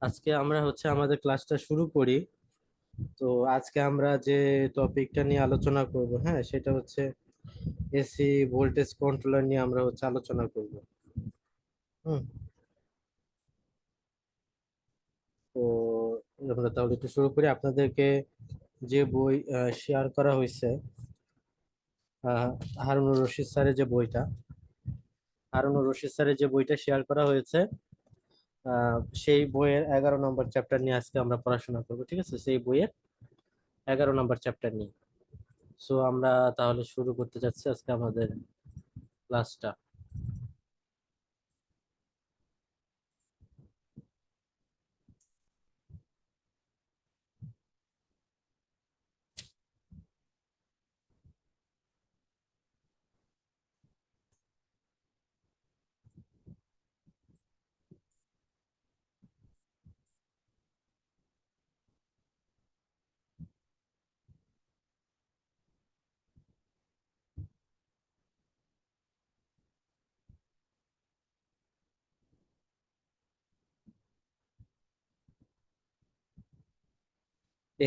আজকে আমরা আমাদের ক্লাসটা শুরু করি। তো আজকে আমরা যে টপিকটা নিয়ে আলোচনা করব, হ্যাঁ, সেটা এসি ভোল্টেজ কন্ট্রোলার নিয়ে আমরা আলোচনা করব। হুম। তো আমরা তাহলে একটু শুরু করি। আপনাদেরকে যে বই শেয়ার করা হয়েছে, আহ, হারুনুর রশিদ স্যারের যে বইটা হারুনুর রশিদ স্যারের যে বইটা শেয়ার করা হয়েছে, সেই বইয়ের 11 নম্বর চ্যাপ্টার নিয়ে আজকে আমরা পড়াশোনা করবো। ঠিক আছে, সেই বইয়ের 11 নম্বর চ্যাপ্টার নিয়ে। সো আমরা তাহলে শুরু করতে যাচ্ছি আজকে আমাদের ক্লাসটা।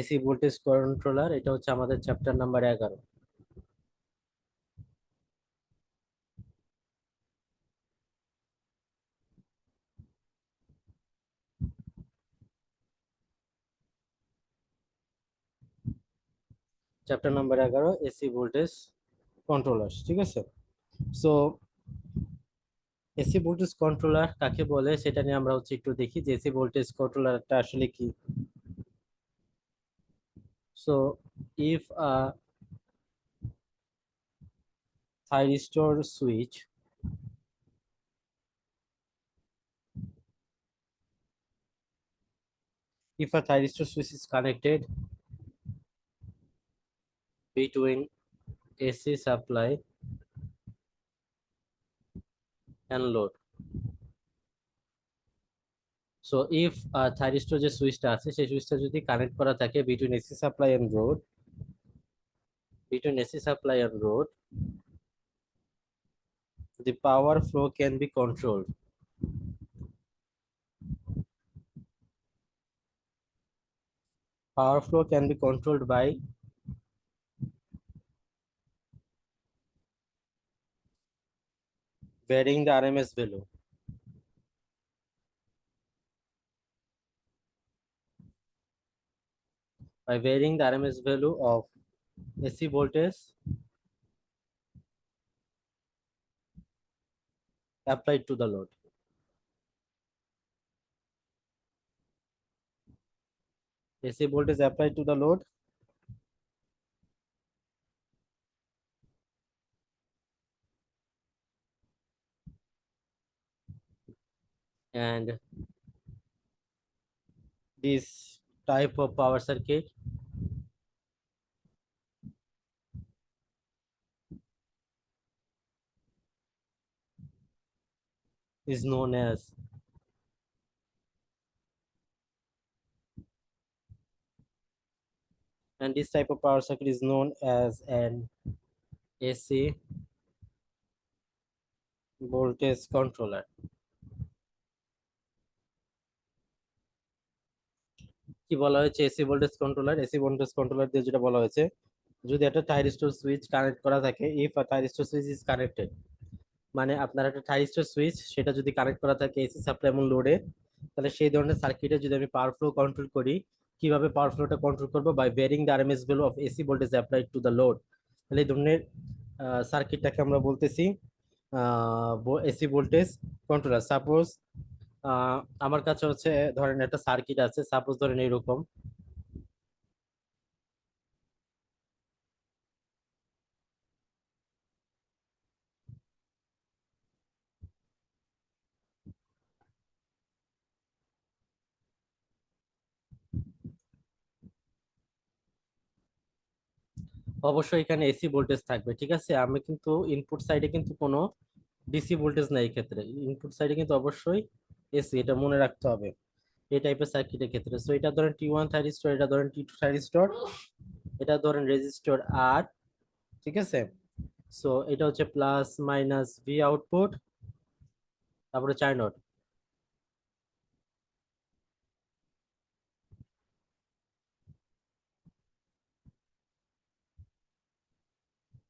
এসি ভোল্টেজ কন্ট্রোলার, এটা আমাদের chapter number 11। Chapter number 11, AC voltage controller. ঠিক আছে। সো এসি ভোল্টেজ কন্ট্রোলার কাকে বলে সেটা নিয়ে আমরা একটু দেখি যে এসি ভোল্টেজ কন্ট্রোলারটা আসলে কি। So if thyristor switch if a thyristor switch is connected between AC supply and load. So if thyristor যে সুইচটা আছে সেই সুইচটা যদি কানেক্ট করা থাকে between AC supply and load, the power flow can be controlled. Power flow can be controlled varying the RMS value. By varying the RMS value of AC voltage applied to the load. AC voltage applied to the load, and this type of power circuit is known as and this type of power circuit is known as an AC voltage controller. কি বলা হয়েছে AC voltage controller? AC voltage controller দিয়ে যেটা বলা হয়েছে, যদি একটা thyristor switch connect করা থাকে, if a thyristor switch is connected, মানে আপনার একটা থাইরিস্টর সুইচ সেটা যদি কানেক্ট করা থাকে এসি সাপ্লাই এবং লোডে, তাহলে সেই ধরনের সার্কিটে যদি আমি পাওয়ার ফ্লো কন্ট্রোল করি, কিভাবে পাওয়ার ফ্লোটা কন্ট্রোল করবো? By varying the RMS value of AC voltage applied to the load. তাহলে এই ধরনের সার্কিটটাকে আমরা বলতেছি এসি ভোল্টেজ কন্ট্রোলার। সাপোজ আমার কাছে ধরেন একটা সার্কিট আছে, সাপোজ ধরেন এইরকম। অবশ্যই এখানে এসি ভোল্টেজ থাকবে, ঠিক আছে। আমি কিন্তু ইনপুট সাইডে কিন্তু কোনো ডিসি ভোল্টেজ নাই, এই ক্ষেত্রে ইনপুট সাইডে কিন্তু অবশ্যই এসি, এটা মনে রাখতে হবে এই টাইপের সার্কিটের ক্ষেত্রে। সো এটা ধরেন T1 থাইরিস্টর, এটা ধরেন T2 থাইরিস্টর, এটা ধরেন রেজিস্টর আর, ঠিক আছে। সো এটা প্লাস মাইনাস ভি আউটপুট, তারপরে 4 নট।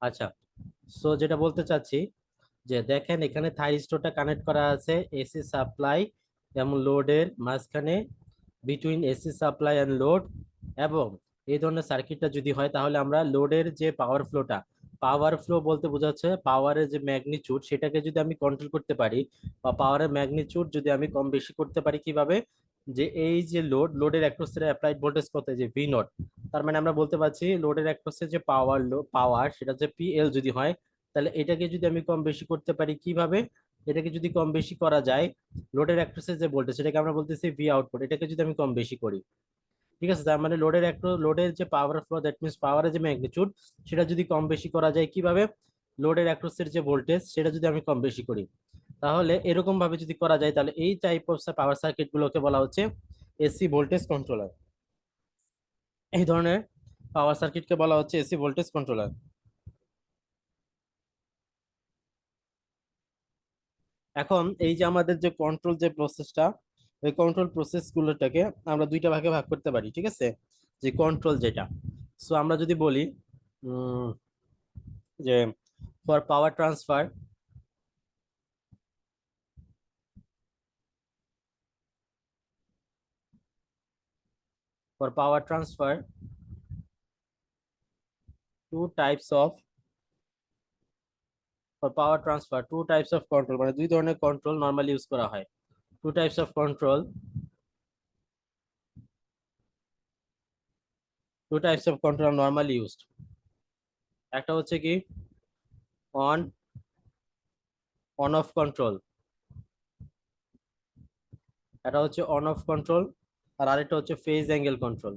আচ্ছা, সো যেটা বলতে চাচ্ছি যে দেখেন এখানে থাইরিস্টরটা কানেক্ট করা আছে এসি সাপ্লাই এবং লোডের মাঝখানে, between AC supply and load. এবং এই ধরনের সার্কিটটা যদি হয় তাহলে আমরা লোডের যে পাওয়ার ফ্লো বলতে বোঝাচ্ছে পাওয়ারের যে ম্যাগনিটিউড সেটাকে যদি আমি কন্ট্রোল করতে পারি, বা পাওয়ারের ম্যাগনিটিউড যদি আমি কম বেশি করতে পারি কিভাবে, যে এই যে লোডের অ্যাক্রসের অ্যাপ্লাইড ভোল্টেজ কত, যে ভি নট, তার মানে আমরা বলতে পারছি লোডের অ্যাক্রসের যে পাওয়ার সেটা যে পিএল যদি হয়, তাহলে এটাকে যদি আমি কম বেশি করতে পারি কিভাবে, এটাকে যদি কম বেশি করা যায়, লোডের অ্যাক্রসের যে ভোল্টেজ সেটাকে আমরা বলতেছি ভি আউটপুট, এটাকে যদি আমি কম বেশি করি, ঠিক আছে, তার মানে লোডের যে পাওয়ার ফ্লো, দ্যাট মিনস পাওয়ারের যে ম্যাগনিটিউড সেটা যদি কম বেশি করা যায় কিভাবে, লোডের অ্যাক্রসের যে ভোল্টেজ সেটা যদি আমি কম বেশি করি, তাহলে এরকম ভাবে যদি করা যায় তাহলে এই টাইপ অফ পাওয়ার সার্কিট গুলোকে বলা হচ্ছে এসি ভোল্টেজ কন্ট্রোলার। এই ধরনের পাওয়ার সার্কিটকে বলা হচ্ছে এসি ভোল্টেজ কন্ট্রোলার। এখন এই যে আমাদের যে কন্ট্রোল যে প্রসেসটা, ওই কন্ট্রোল প্রসেস গুলোটাকে আমরা দুইটা ভাগে ভাগ করতে পারি, ঠিক আছে, যে কন্ট্রোল যেটা, সো আমরা যদি বলি উম, যে for power transfer, for power transfer two types of two types of control, মানে দুই ধরনের কন্ট্রোল নরমালি ইউজ করা হয়, two types of control are normally used। একটা হচ্ছে কি অন অন অফ কন্ট্রোল, এটা হচ্ছে অন অফ কন্ট্রোল, আর আরেকটা হচ্ছে ফেজ অ্যাঙ্গেল কন্ট্রোল।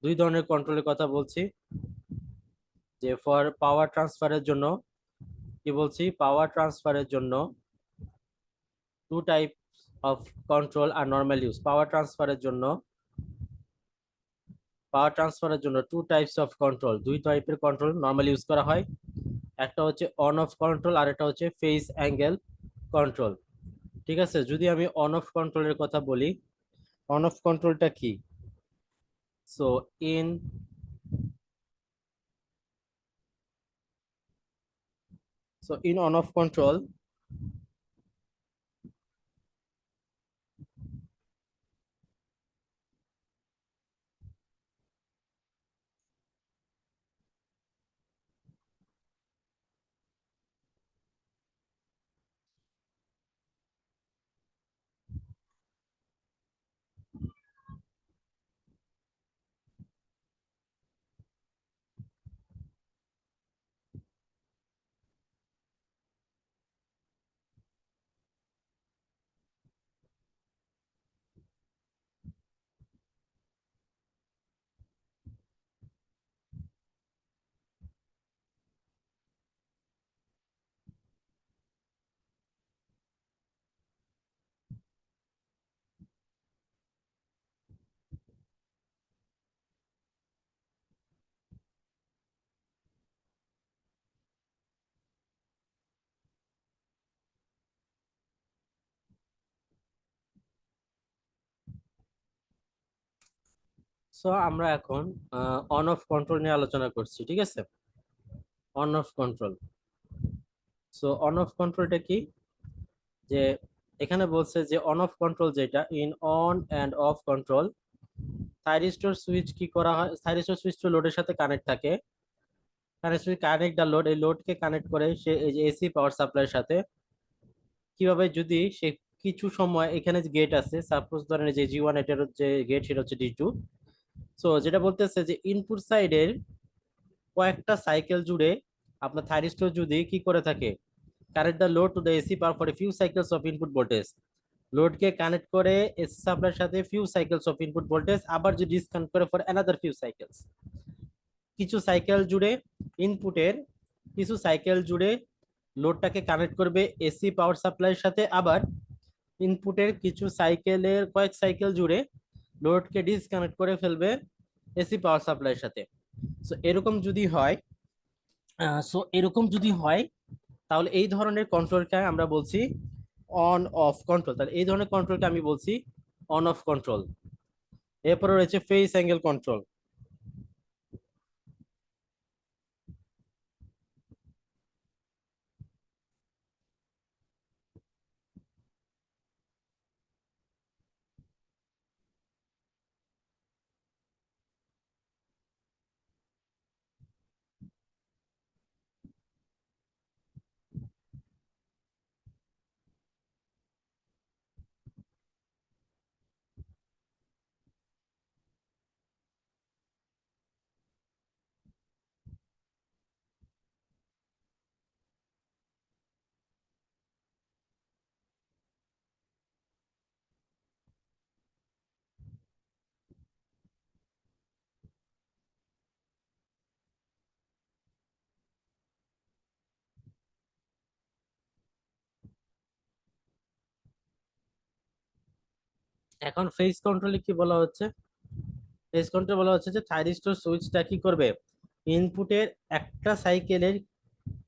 দুই ধরনের কন্ট্রোলের কথা বলছি, যে ফর পাওয়ার ট্রান্সফারের জন্য কি বলছি, পাওয়ার ট্রান্সফারের জন্য টু টাইপ অফ কন্ট্রোল আর নরমাল ইউজ, পাওয়ার ট্রান্সফারের জন্য টু টাইপস অফ কন্ট্রোল, দুই টাইপের কন্ট্রোল নরমালি ইউজ করা হয়, একটা হচ্ছে অন অফ কন্ট্রোল আর একটা হচ্ছে ফেজ অ্যাঙ্গেল কন্ট্রোল। ঠিক আছে, যদি আমি অন অফ কন্ট্রোলের কথা বলি, অন অফ কন্ট্রোলটা কি, so in in on off control, so আমরা এখন অন অফ কন্ট্রোল নিয়ে আলোচনা করছি, ঠিক আছে, on off control. So on off কন্ট্রোলটা কি, যে এখানে বলছে যে অন অফ কন্ট্রোল যেটা, in on and off control, thyristor switch কি করা হয়, থাইরিস্টর সুইচ তো লোডের সাথে কানেক্ট থাকে, কানেক্ট দ্য লোড, এই লোডকে কানেক্ট করে সে এই যে এসি পাওয়ার সাপ্লাইয়ের সাথে, কিভাবে যদি সে কিছু সময়, এখানে যে গেট আছে সাপোজ ধরেন যে জি1, এটার যে গেট সেটা হচ্ছে ডি2, সো যেটা বলতেছে যে ইনপুট সাইডের কয়েকটা সাইকেল জুড়ে আপনার থাইরিস্টর যদি কি করে থাকে, connect the load to the AC power for a few cycles of input voltage, লোডকে কানেক্ট করে এসি সাপ্লাইয়ের সাথে few cycles of input voltage, আবার যদি ডিসকানেক্ট করে ফর অ্যানাদার ফিউ সাইকেলস, কিছু সাইকেল জুড়ে ইনপুটের কিছু সাইকেল জুড়ে লোডটাকে কানেক্ট করবে এসি পাওয়ার সাপ্লাইয়ের সাথে, আবার ইনপুটের কিছু সাইকেলের কয়েক সাইকেল জুড়ে লোডকে ডিসকানেক্ট করে ফেলবে এসি পাওয়ার সাপ্লাইয়ের সাথে। সো এরকম যদি হয় তাহলে এই ধরনের কন্ট্রোলটা আমরা বলছি অন অফ কন্ট্রোল, তাহলে এই ধরনের কন্ট্রোলকে আমি বলছি অন অফ কন্ট্রোল। এরপরে রয়েছে ফেস অ্যাঙ্গেল কন্ট্রোল। এখন ফেস কন্ট্রোলে কি বলা হচ্ছে? ফেস কন্ট্রোল বলা হচ্ছে যে থাইরিস্টর সুইচটা কি করবে, ইনপুটের একটা সাইকেলের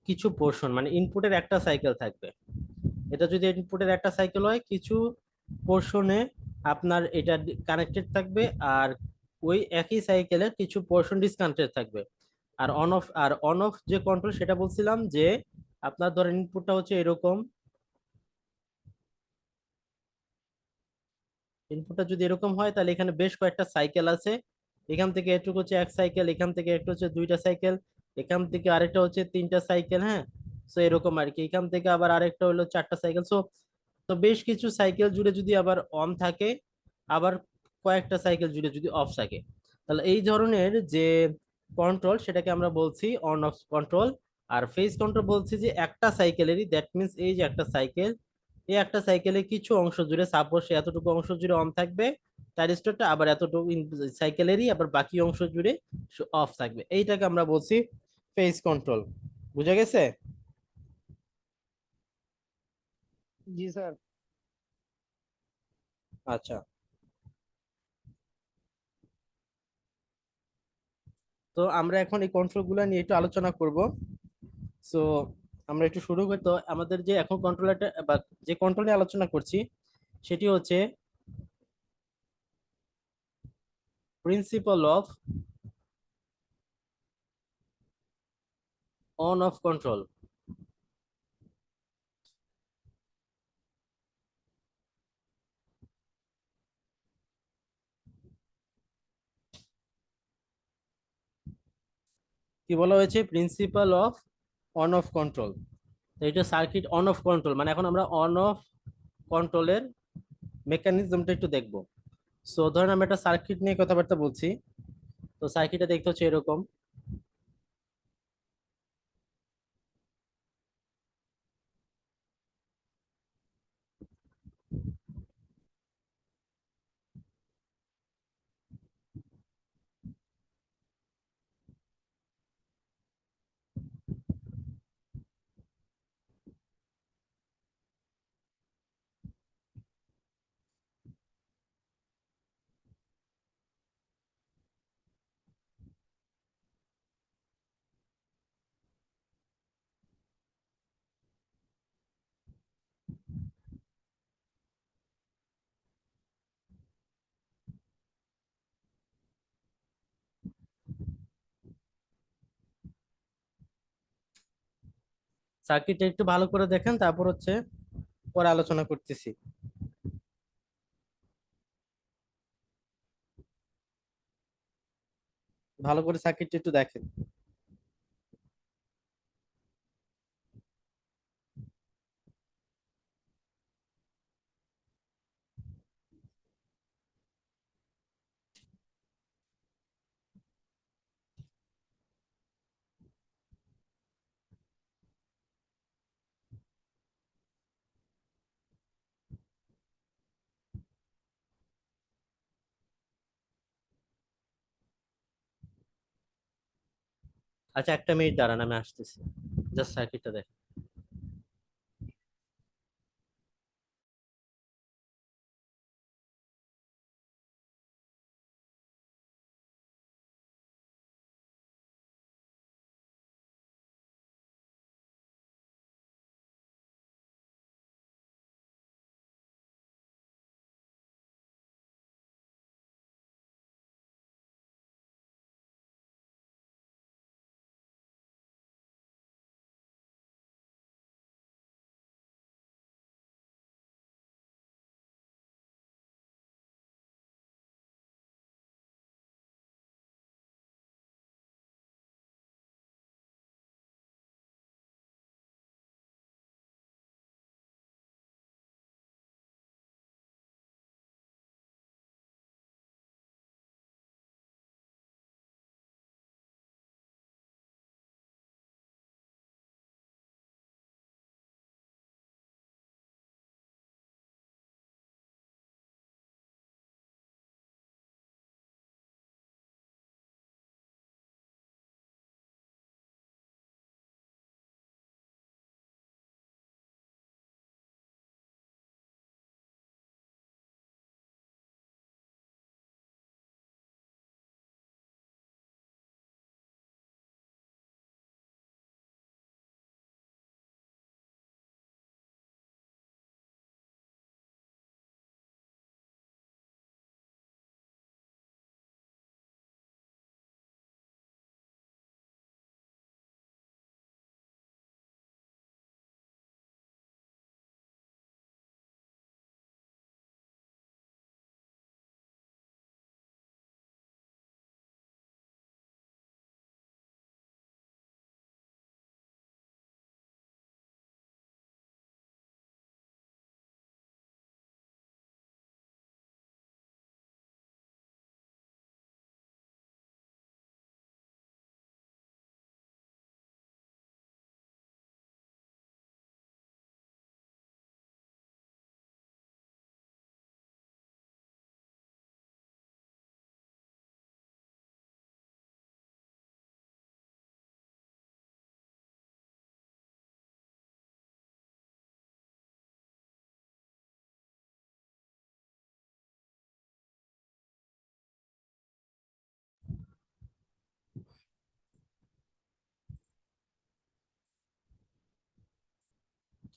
কিছু পোর্শন, মানে ইনপুটের একটা সাইকেল থাকবে, এটা যদি ইনপুটের একটা সাইকেল হয়, কিছু পোর্শনে আপনার এটা কানেক্টেড থাকবে, আর ওই একই সাইকেলের কিছু পোর্শন ডিসকানেক্টেড থাকবে। আর অন অফ যে কন্ট্রোল সেটা বলছিলাম যে আপনার ধরেন ইনপুটটা হচ্ছে এরকম, ইনপুটটা যদি এরকম হয় তাহলে এখানে বেশ কয়েকটা সাইকেল আছে। এখান থেকে এটুকু হচ্ছে এক সাইকেল, এখান থেকে একটা হচ্ছে দুইটা সাইকেল, এখান থেকে আরেকটা হচ্ছে তিনটা সাইকেল, হ্যাঁ। সো এরকম আর কি, এখান থেকে আবার আরেকটা হলো চারটা সাইকেল। সো তো বেশ কিছু সাইকেল জুড়ে যদি আবার অন থাকে, আবার কয়েকটা সাইকেল জুড়ে যদি অফ থাকে, তাহলে এই ধরনের যে কন্ট্রোল সেটাকে আমরা বলছি অন অফ কন্ট্রোল। আর ফেজ কন্ট্রোল বলছি যে একটা সাইকেলেরই, দ্যাট মিনস এই যে একটা সাইকেল, এই একটা সাইকেলে কিছু অংশ জুড়ে, সাপোজ এতটুকু অংশ জুড়ে অন থাকবে থাইরিস্টরটা, আবার এতটুকু সাইকেলেরই আবার বাকি অংশ জুড়ে অফ থাকবে, এইটাকে আমরা বলছি ফেজ কন্ট্রোল। বুঝা গেছে? জি স্যার। আচ্ছা, তো আমরা এখন এই কন্ট্রোল গুলা নিয়ে একটু আলোচনা করব। সো আমরা একটু শুরু করি। তো আমাদের যে এখন কন্ট্রোলারটা বা যে কন্ট্রোল নিয়ে আলোচনা করছি সেটি হচ্ছে principal of on off control. কি বলা হয়েছে? Principal of on off control. তো এটা সার্কিট অন অফ কন্ট্রোল, মানে এখন আমরা অন অফ কন্ট্রোলের মেকানিজমটা একটু দেখবো। সো ধরেন আমরা একটা সার্কিট নিয়ে কথাবার্তা বলছি। তো সার্কিটটা দেখতে হচ্ছে এরকম। সার্কিটটা একটু ভালো করে দেখেন, তারপর হচ্ছে পরে আলোচনা করতেছি। ভালো করে সার্কিটটা একটু দেখেন। আচ্ছা, একটা মিনিট দাঁড়ান, আমি আসতেছি। জাস্ট সার্কিটটা দেখেন।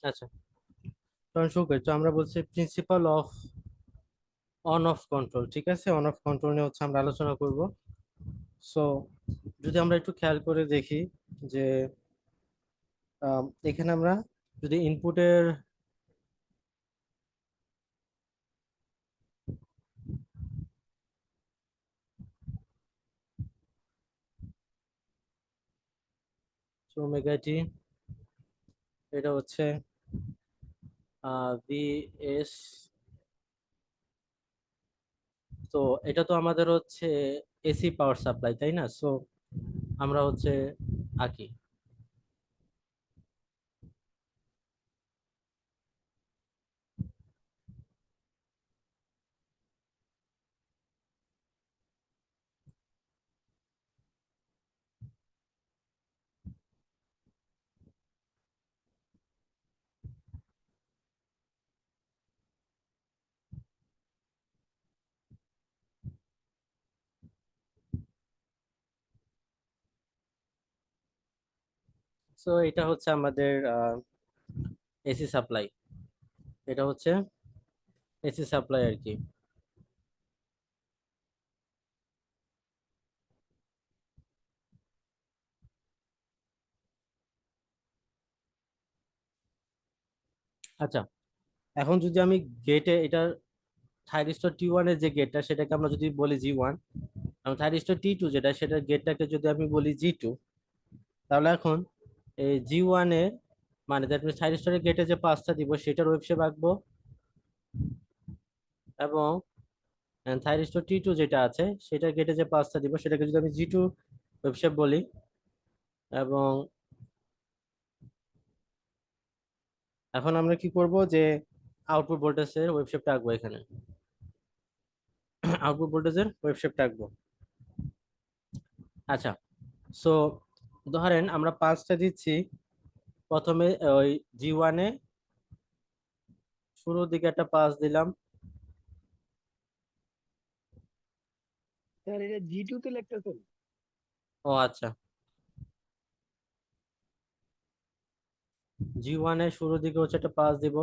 আচ্ছা, তখন শুরু করি। তো আমরা বলছি principal of on off control, ঠিক আছে? অন অফ কন্ট্রোল নিয়ে হচ্ছে আমরা আলোচনা করব। সো যদি আমরা একটু খেয়াল করে দেখি যে এখানে আমরা যদি ইনপুটের ওমেগা টি, এটা হচ্ছে ভিএস, তো এটা তো আমাদের হচ্ছে এসি পাওয়ার সাপ্লাই, তাই না? সো আমরা হচ্ছে আঁকি। সো এটা হচ্ছে আমাদের এসি সাপ্লাই, এটা হচ্ছে এসি সাপ্লাই আর কি। আচ্ছা, এখন যদি আমি গেটে এটার থাইরিস্টর T1 এর যে গেটটা সেটাকে আমরা যদি বলি G1, এবং থাইরিস্টর T2 যেটা সেটার গেটটাকে যদি আমি বলি G2, তাহলে এখন এই G1 এর মানে দ্যাট মিনস থাইরিস্টরের গেটে যে পাঁচটা দিব সেটার ওয়েব শেপ আঁকবো, এবং থাইরিস্টর T2 যেটা আছে সেটার গেটে যে পাঁচটা দিব সেটাকে যদি আমি G2 ওয়েব শেপ বলি, এবং এখন আমরা কি করব যে আউটপুট ভোল্টেজের ওয়েব শেপটা আঁকবো এখানে। আউটপুট ভোল্টেজের ওয়েব শেপটা আঁকবো। আচ্ছা, সো ধরেন আমরা পাঁচটা দিচ্ছি। প্রথমে ওই G1 এ শুরুর দিকে একটা পাঁচ দিলাম। স্যার এটা জি টু তে লিখতেছেন? ও আচ্ছা, G1 এর শুরুর দিকে হচ্ছে একটা পাঁচ দিব।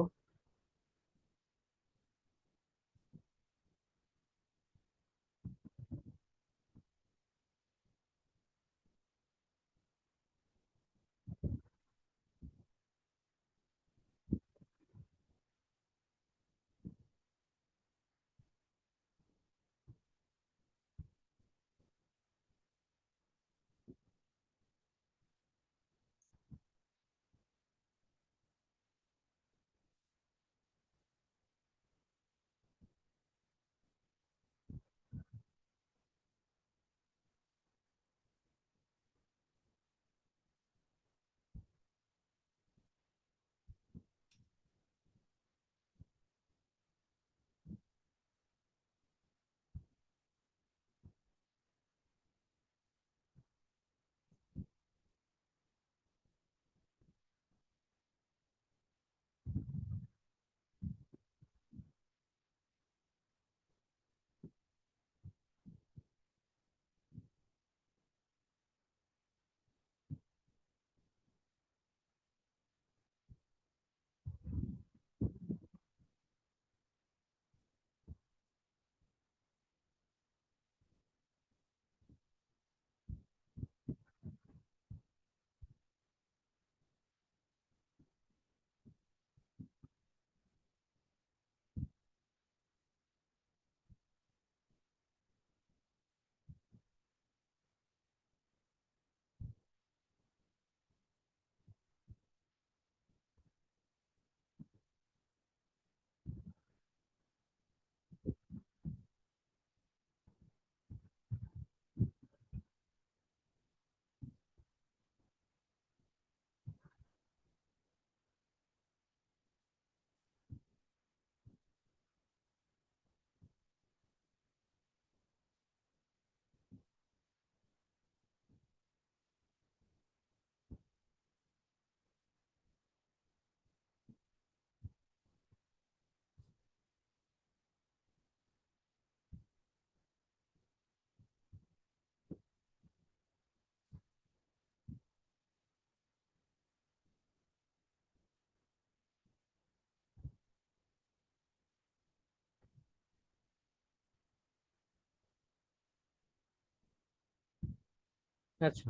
আচ্ছা,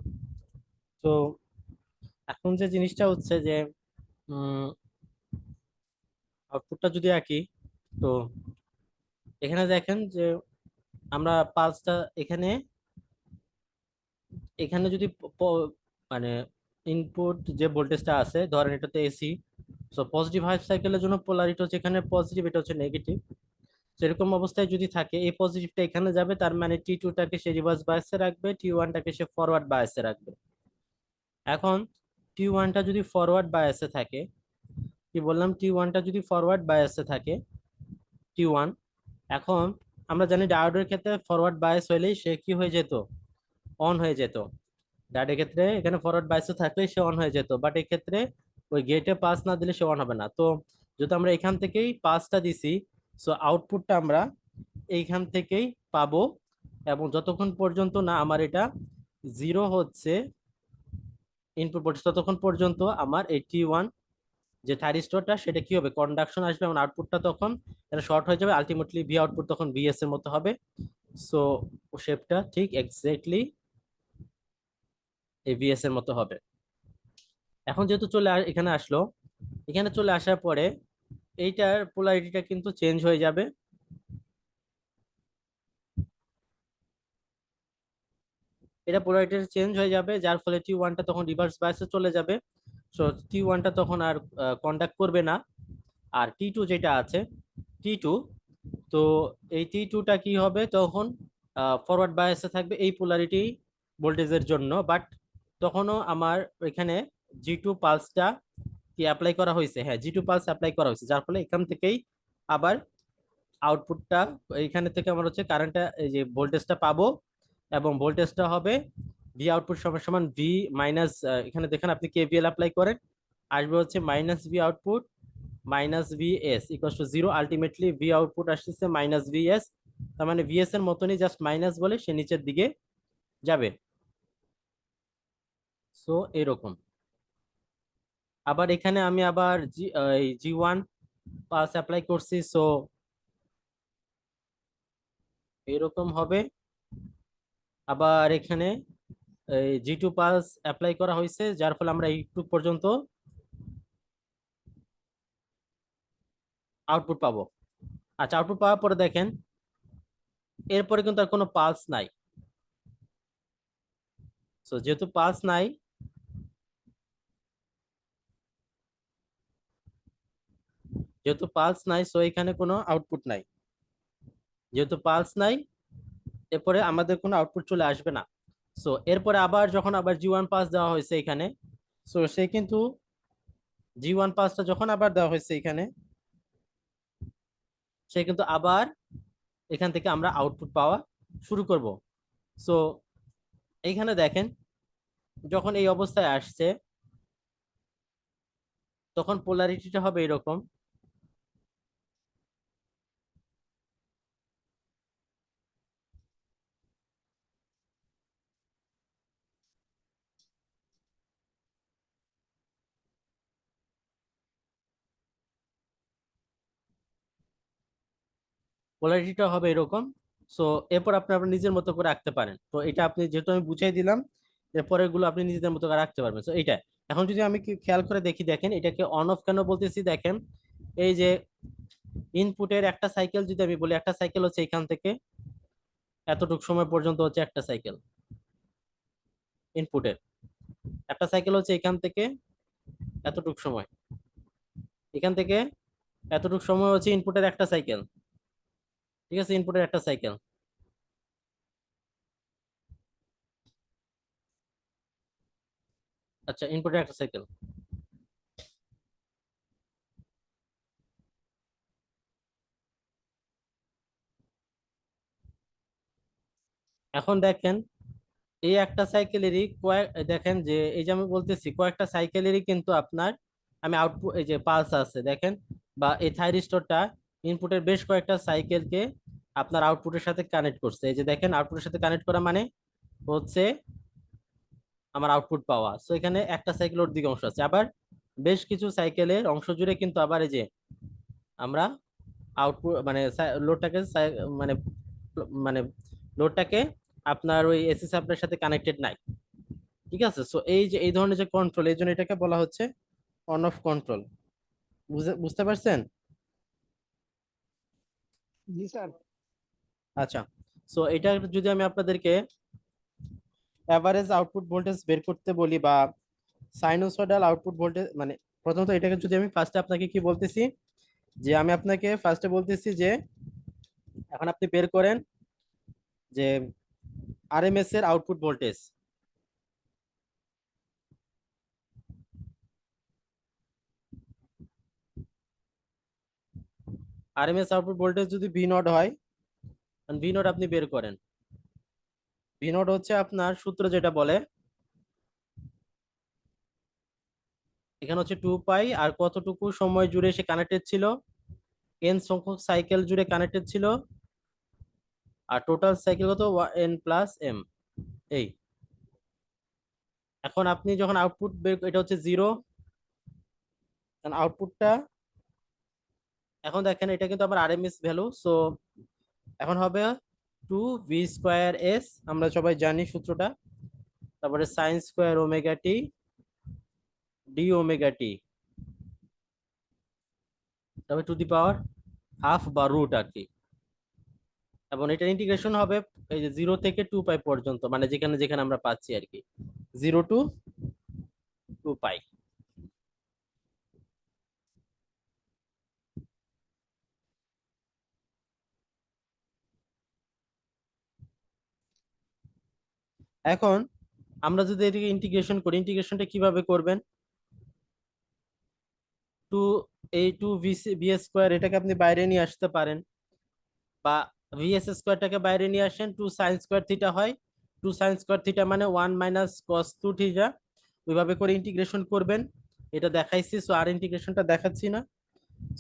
তো এখন যে জিনিসটা হচ্ছে যে আউটপুটটা যদি আঁকি, তো এখানে দেখেন যে আমরা পালসটা এখানে এখানে যদি মানে ইনপুট যে ভোল্টেজটা আছে ধরেন এটাতে এসি, সো পজিটিভ হাফ সাইকেলের জন্য পোলারিটি হচ্ছে এখানে পজিটিভ, এটা হচ্ছে নেগেটিভ। সেরকম অবস্থায় যদি থাকে এই পজিটিভটা এখানে যাবে, তার মানে টি 2টাকে সে রিভার্স বায়াসে রাখবে, টি 1টাকে সে ফরওয়ার্ড বায়াসে রাখবে। এখন টি 1টা যদি ফরওয়ার্ড বায়াসে থাকে, কি বললাম, টি 1টা যদি ফরওয়ার্ড বায়াসে থাকে, টি 1, এখন আমরা জানি ডায়োডের ক্ষেত্রে ফরওয়ার্ড বায়াস হইলেই সে কি হয়ে যেত, অন হয়ে যেত। ডায়োডের ক্ষেত্রে এখানে ফরওয়ার্ড বায়াসে থাকলেই সে অন হয়ে যেত, বাট এই ক্ষেত্রে ওই গেটে পাস না দিলে সে অন হবে না। তো যদি আমরা এখান থেকেই পাসটা দিছি, সো আউটপুটটা আমরা এইখান থেকেই পাবো, এবং যতক্ষণ পর্যন্ত না আমার এটা জিরো হচ্ছে ইনপুট ভোল্টেজ, ততক্ষণ পর্যন্ত আমার এই টি 1 যে থাইরিস্টরটা সেটা কি হবে, কন্ডাকশন আসবে, এবং আউটপুটটা তখন এটা শর্ট হয়ে যাবে, আলটিমেটলি ভি আউটপুট তখন ভিএস এর মতো হবে। সো শেপটা ঠিক এক্স্যাক্টলি এই ভিএস এর মতো হবে। এখন যেহেতু এখানে আসলো, এখানে চলে আসার পরে এইটার পোলারিটিটা কিন্তু চেঞ্জ হয়ে যাবে। এটা পোলারিটি চেঞ্জ হয়ে যাবে, যার ফলে টি 1টা তখন রিভার্স বায়াসে চলে যাবে। সো টি 1টা তখন আর কন্ডাক্ট করবে না। আর টি 2 যেটা আছে, টি 2, তো এই টি 2টা কি হবে তখন, ফরওয়ার্ড বায়াসে থাকবে এই পোলারিটি ভোল্টেজের জন্য, বাট তখনও আমার এখানে জি 2 পালসটা কি অ্যাপ্লাই করা হয়েছে, হ্যাঁ জি 2 পালস অ্যাপ্লাই করা হয়েছে, যার ফলে এখান থেকেই আবার আউটপুটটা, এইখানে থেকে আমরা হচ্ছে কারেন্টটা এই যে ভোল্টেজটা পাবো, এবং ভোল্টেজটা হবে ভি আউটপুট সমান সমান ভি মাইনাস, এখানে দেখেন আপনি কেভিএল অ্যাপ্লাই করেন, আসবে হচ্ছে minus V output minus V S equal to zero, ultimately V output আসতেছে মাইনাস ভি এস। তার মানে ভিএস এর মতনই, জাস্ট মাইনাস বলে সে নিচের দিকে যাবে। সো এরকম। আবার এখানে আমি আবার জি 1 পালস অ্যাপ্লাই করছি, সো এরকম হবে। আবার এখানে জি 2 পালস অ্যাপ্লাই করা হয়েছে, যার ফলে আমরা এইটুকু পর্যন্ত আউটপুট পাবো। আচ্ছা, আউটপুট পাওয়ার পরে দেখেন এরপরে কিন্তু আর কোনো পালস নাই। সো যেহেতু পালস নাই, সো এখানে কোনো আউটপুট নাই। যেহেতু পালস নাই, এরপরে আমাদের কোনো আউটপুট চলে আসবে না। সো এরপরে আবার যখন আবার জি 1 পাস দেওয়া হয়েছে এখানে, সো সে কিন্তু জি 1 পাসটা যখন আবার দেওয়া হয়েছে এখানে, সে কিন্তু আবার এখান থেকে আমরা আউটপুট পাওয়া শুরু করব। সো এইখানে দেখেন যখন এই অবস্থায় আসছে, তখন পোলারিটিটা হবে এরকম। পোলারিটিটা হবে এরকম। সো এরপর আপনি আপনার নিজের মতো করে রাখতে পারেন। তো এটা আপনি যেহেতু আমি বুঝাই দিলাম, এরপরের গুলো আপনি নিজেদের মতো করে রাখতে পারবেন। তো এইটা এখন যদি আমি খেয়াল করে দেখি, দেখেন এটাকে অন অফ কেন বলতেছি, দেখেন এই যে ইনপুটের একটা সাইকেল যদি আমি বলি, একটা সাইকেল হচ্ছে এখান থেকে এতটুকু সময় পর্যন্ত হচ্ছে একটা সাইকেল ইনপুটের, একটা সাইকেল হচ্ছে এখান থেকে এতটুকু সময়, এখান থেকে এতটুকু সময় হচ্ছে ইনপুটের একটা সাইকেল। ঠিক আছে, ইনপুটের একটা সাইকেল। আচ্ছা, ইনপুটের একটা সাইকেল। এখন দেখেন এই একটা সাইকেলেরই দেখেন যে এই যে আমি বলতেছি কয়েকটা সাইকেলেরই কিন্তু আপনার আমি আউটপুট এই যে পালস আছে দেখেন, বা এই থাইরিস্টরটা ইনপুটের বেশ কয়েকটা সাইকেলকে আপনার আউটপুটের সাথে কানেক্ট করছে। এই যে দেখেন আউটপুটের সাথে কানেক্ট করা মানে হচ্ছে আমার আউটপুট পাওয়া। সো এখানে একটা সাইকেলের দিকে অংশ আছে, আবার বেশ কিছু সাইকেলের অংশ জুড়ে কিন্তু আবার এই যে আমরা আউটপুট মানে লোডটাকে মানে মানে লোডটাকে আপনার ওই এসি সাপ্লাইয়ের সাথে কানেক্টেড নাই। ঠিক আছে। সো এই যে এই ধরনের যে কন্ট্রোল, এই জন্য এটাকে বলা হচ্ছে অন অফ কন্ট্রোল। বুঝতে পারছেন? জি স্যার। আচ্ছা, সো এটা যদি আমি আপনাদেরকে এভারেজ আউটপুট ভোল্টেজ বের করতে বলি বা সাইনোসয়েডাল আউটপুট ভোল্টেজ, মানে প্রথমত এটাকে যদি আমি ফার্স্টে আপনাকে কি বলতেছি, যে আমি আপনাকে ফার্স্টে বলতেছি যে এখন আপনি বের করেন যে আরএমএস এর output voltage. RMS output voltage যদি ভি নট হয়, ভি নট আপনি বের করেন। ভি নট হচ্ছে আপনার সূত্র যেটা বলে, এখানে হচ্ছে 2 পাই আর কতটুকু সময় জুড়ে সে কানেক্টেড ছিল, এন সংখ্যক সাইকেল জুড়ে কানেক্টেড ছিল, আর টোটাল সাইকেল কত, এন প্লাস এম। এই এখন আপনি যখন আউটপুট বের, এটা হচ্ছে 0, আউটপুটটা এখন দেখেন এটা কিন্তু আমার আরএমএস ভ্যালু। সো এখন হবে 2 V²S, আমরা সবাই জানি সূত্রটা। তারপরে sine square omega T D omega T, তারপরে টু দি পাওয়ার হাফ বা রুট আর কি। এবং এটা ইন্টিগ্রেশন হবে এই যে 0 থেকে 2 পাই পর্যন্ত, মানে যেখানে যেখানে আমরা পাচ্ছি আর কি, 0 to 2 পাই। এখন আমরা যদি এদিকে ইন্টিগ্রেশন করি, ইন্টিগ্রেশনটা কিভাবে করবেন, টু এই 2 VS² এটাকে আপনি বাইরে নিয়ে আসতে পারেন, বা VS² বাইরে নিয়ে আসেন, 2 sin² থিটা হয়, 2 sin² থিটা মানে 1 - cos 2 থিটা। ওইভাবে করে ইন্টিগ্রেশন করবেন, এটা দেখাইছি। সো আর ইন্টিগ্রেশনটা দেখাচ্ছি না।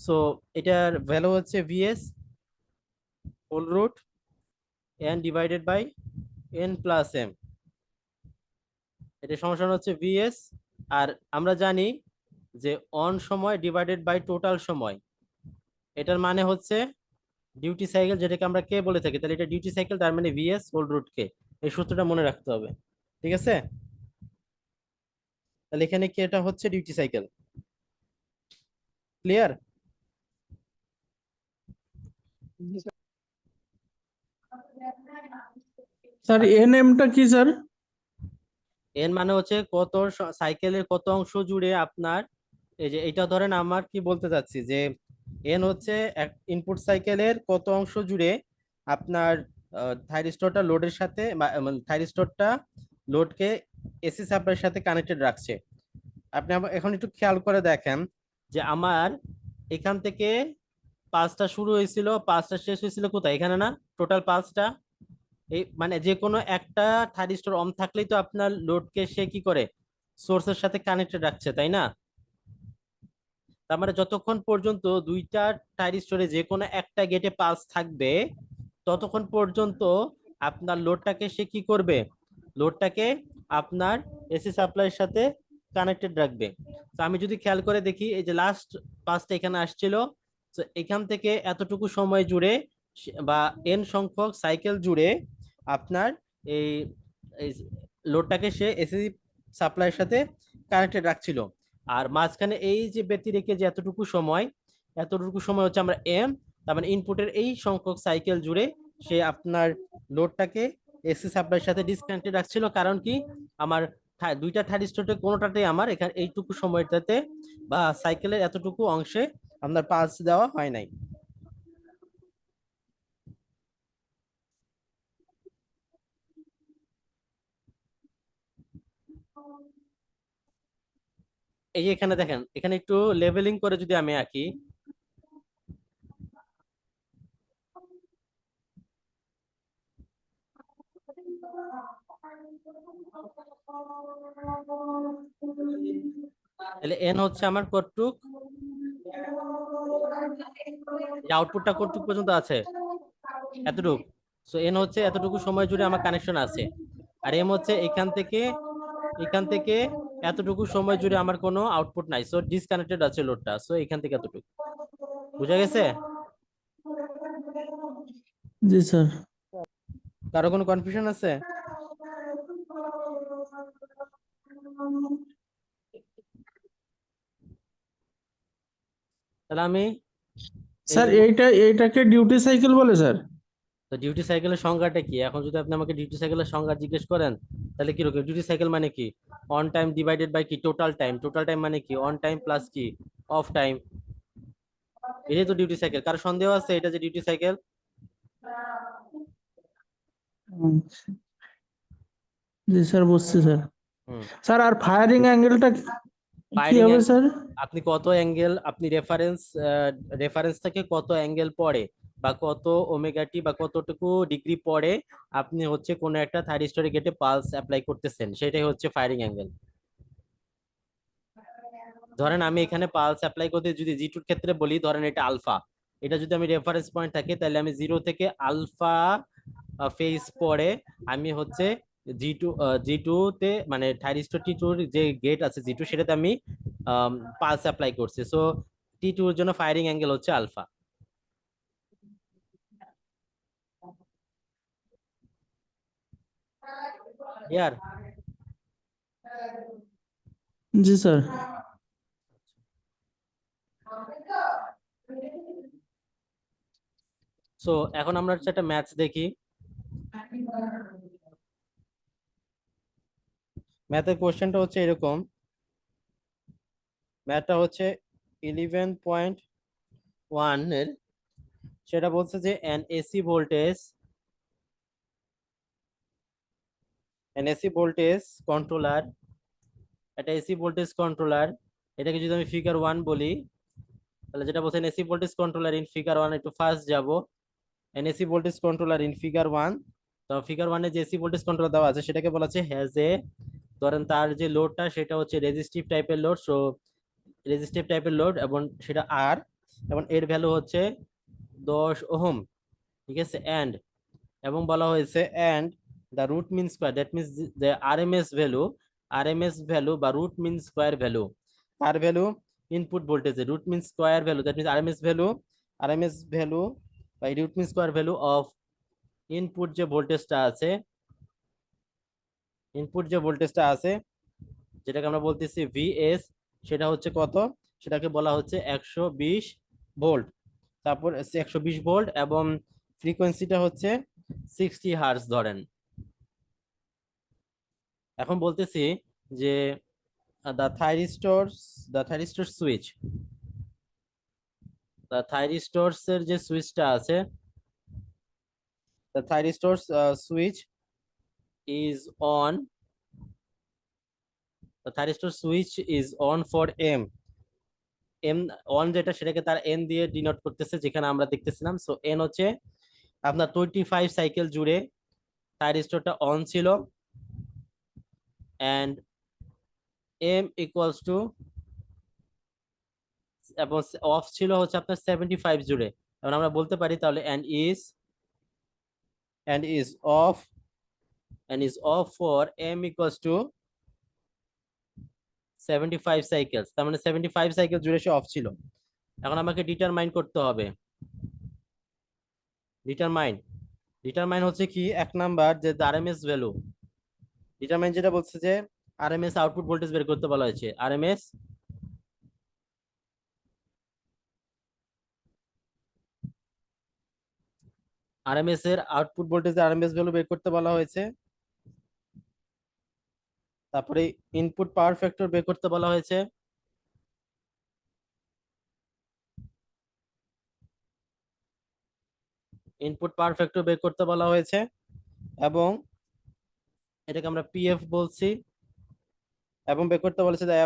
সো এটার ভ্যালু হচ্ছে VS whole root n divided by n plus m। এটা সমস্যা হচ্ছে VS। আর আমরা জানি যে অন সময় ডিভাইডেড বাই টোটাল সময়, এটার মানে হচ্ছে ডিউটি সাইকেল, যেটাকে আমরা কে বলে থাকি, তাহলে এটা ডিউটি সাইকেল, তার মানে VS হোল রুট কে। এই সূত্রটা মনে রাখতে হবে, ঠিক আছে? তাহলে এখানে কি এটা হচ্ছে ডিউটি সাইকেল, ক্লিয়ার? জি স্যার। স্যার আচ্ছা, এনএমটা কি স্যার? এর মানে হচ্ছে কত সাইকেলের কত অংশ জুড়ে আপনার, এই যে এটা ধরেন আমার কি বলতে চাচ্ছি যে এন হচ্ছে ইনপুট সাইকেলের কত অংশ জুড়ে আপনার থাইরিস্টরটা লোডের সাথে, থাইরিস্টরটা লোডকে এসি সাপ্লাইয়ের সাথে কানেক্টেড রাখছে। আপনি এখন একটু খেয়াল করে দেখেন যে আমার এখান থেকে 5টা শুরু হয়েছিল, 5টা শেষ হয়েছিল কোথায়, এখানে না? টোটাল 5টা। এই মানে যে কোনো একটা থাইরিস্টর অন থাকলেই তো আপনার লোডকে সে কি করে, সোর্সের সাথে কানেক্টেড রাখছে, তাই না? তার মানে যতক্ষণ পর্যন্ত দুইটা থাইরিস্টরে যে কোনো একটা গেটে পালস থাকবে, ততক্ষণ পর্যন্ত আপনার লোডটাকে সে কি করবে, লোডটাকে আপনার এসি সাপ্লাইয়ের সাথে কানেক্টেড রাখবে। তো আমি যদি খেয়াল করে দেখি, এই যে লাস্ট 5টা এখানে আসছিল, তো এখান থেকে এতটুকু সময় জুড়ে বা এন সংখ্যক সাইকেল জুড়ে আপনার এই এই লোডটাকে সে এসি সাপ্লাইয়ের সাথে কানেক্টেড রাখছিল। আর মাঝখানে এই যে ব্যতি রেখে যে এতটুকু সময়, এতটুকু সময় হচ্ছে আমরা এম, তার মানে ইনপুটের এই সংখ্যক সাইকেল জুড়ে সে আপনার লোডটাকে এসি সাপ্লাইয়ের সাথে ডিসকানেক্টেড রাখছিল। কারণ কি, আমার দুইটা থাইরিস্টরে কোনোটাতেই আমার এখানে এইটুকু সময়টাতে বা সাইকেলের এতটুকু অংশে আপনার পালস দেওয়া হয় নাই। এই যে এখানে দেখেন, এখানে একটু লেভেলিং করে যদি আমি আঁকি, তাহলে এন হচ্ছে আমার কতটুক, আউটপুটটা কতটুক পর্যন্ত আছে, এতটুক। সো এন হচ্ছে এতটুকু সময় জুড়ে আমার কানেকশন আছে। আর এম হচ্ছে এখান থেকে এতটুকু সময় জুড়ে আমার কোনো আউটপুট নাই, সো ডিসকানেক্টেড আছে লোডটা। সো এখান থেকে এতটুকু, বুঝা গেছে? জি স্যার। কারো কোনো কনফিউশন আছে? তাহলে আমি স্যার এই এইটাকে ডিউটি সাইকেল বলে স্যার? তো ডিউটি সাইকেলের সংজ্ঞাটা কি? এখন যদি আপনি আমাকে ডিউটি সাইকেলের সংজ্ঞা জিজ্ঞেস করেন তাহলে কি রকম? ডিউটি সাইকেল মানে কি? অন টাইম ডিভাইডেড বাই কি? Total time. টোটাল টাইম মানে কি? অন টাইম প্লাস কি? Of time. এটাই তো ডিউটি সাইকেল। কারো সন্দেহ আছে এটা যে ডিউটি সাইকেল? আচ্ছা। জি স্যার, বুঝছি স্যার। হুম। স্যার আর ফায়ারিং অ্যাঙ্গেলটা কি ফায়ারিং হবে স্যার? আপনি কত অ্যাঙ্গেল, আপনি রেফারেন্স থেকে কত অ্যাঙ্গেল পড়ে বা কত ওমেগা টি বা কতটুকু ডিগ্রি পড়ে আপনি হচ্ছে কোনো একটা থাইরিস্টরে গেটে পালস অ্যাপ্লাই করতেছেন, সেটাই হচ্ছে ফায়ারিং অ্যাঙ্গেল। ধরেন আমি এখানে পালস অ্যাপ্লাই করতে যদি জি2 ক্ষেত্রে বলি, ধরেন এটা আলফা, এটা যদি আমি রেফারেন্স পয়েন্ট থাকে তাহলে আমি 0 থেকে আলফা ফেজ পরে আমি হচ্ছে জি টু তে মানে থাইরিস্টর টি2 যে গেট আছে জি2 সেটাতে আমি পালস অ্যাপ্লাই করছি। সো টি2 এর জন্য ফায়ারিং অ্যাঙ্গেল হচ্ছে আলফা। ইয়ার জি স্যার। সো এখন আমরা হচ্ছে একটা ম্যাথস দেখি। ম্যাথের কোশ্চেনটা হচ্ছে এরকম। ম্যাথটা হচ্ছে 11.1 এর, সেটা বলছে যে এসি ভোল্টেজ কন্ট্রোলার, একটা এসি ভোল্টেজ কন্ট্রোলার, এটাকে যদি আমি ফিগার 1 বলি তাহলে যেটা বলছেন AC voltage controller in figure 1, একটু ফার্স্ট যাব। N AC voltage controller in figure 1, তো ফিগার 1 এ যে এসি ভোল্টেজ কন্ট্রোলার দেওয়া আছে সেটাকে বলা আছে হ্যাজ এ, ধরেন তার যে লোডটা সেটা হচ্ছে রেজিস্টিভ টাইপের লোড। সো রেজিস্টিভ টাইপের লোড এবং সেটা আর, এবং এর ভ্যালু হচ্ছে 10 ওহম, ঠিক আছে। এবং বলা হয়েছে and the root mean square, that means the RMS value বা রুট মিন স্কোয়ার ভ্যালু, তার value input voltage root mean square value, that means RMS value বা root mean square value of input যে ভোল্টেজটা আছে, যেটাকে আমরা বলতেছি VS, সেটা হচ্ছে কত? সেটাকে বলা হচ্ছে 120 ভোল্ট। তারপর 120 ভোল্ট এবং ফ্রিকোয়েন্সিটা হচ্ছে 60 হার্জ ধরেন। এখন বলতেছি যে the thyristors the thyristor switch, the thyristors এর যে সুইচটা আছে, the thyristors switch is on, the thyristor switch is on for M. M on যেটা সেটাকে তার এন দিয়ে ডিনোট করতেছে, যেখানে আমরা দেখতেছিলাম। সো এন হচ্ছে আপনার 25 সাইকেল জুড়ে থাইরিস্টরটা অন ছিল, অ্যান্ড এম ইকুয়ালস টু, এবং অফ ছিল হচ্ছে আপনার 75 জুড়ে। এখন আমরা বলতে পারি তাহলে and is off for m equals to 75 cycles, তার মানে 75 সাইকেল জুড়ে সে অফ ছিল। এখন আমাকে ডিটারমাইন করতে হবে। ডিটারমাইন ডিটারমাইন হচ্ছে কি, 1 নাম্বার যে আরএমএস ভ্যালু, ডিটারমাইন যেটা বলছে যে আরএমএস আউটপুট ভোল্টেজ বের করতে বলা হয়েছে। আরএমএস এর আউটপুট ভোল্টেজ আরএমএস ভ্যালু বের করতে বলা হয়েছে। তারপরে ইনপুট পাওয়ার ফ্যাক্টর বের করতে বলা হয়েছে। ইনপুট পাওয়ার ফ্যাক্টর বের করতে বলা হয়েছে এবং এটাকে আমরা পিএফ বলছি, এবং বের করতে বলেছে the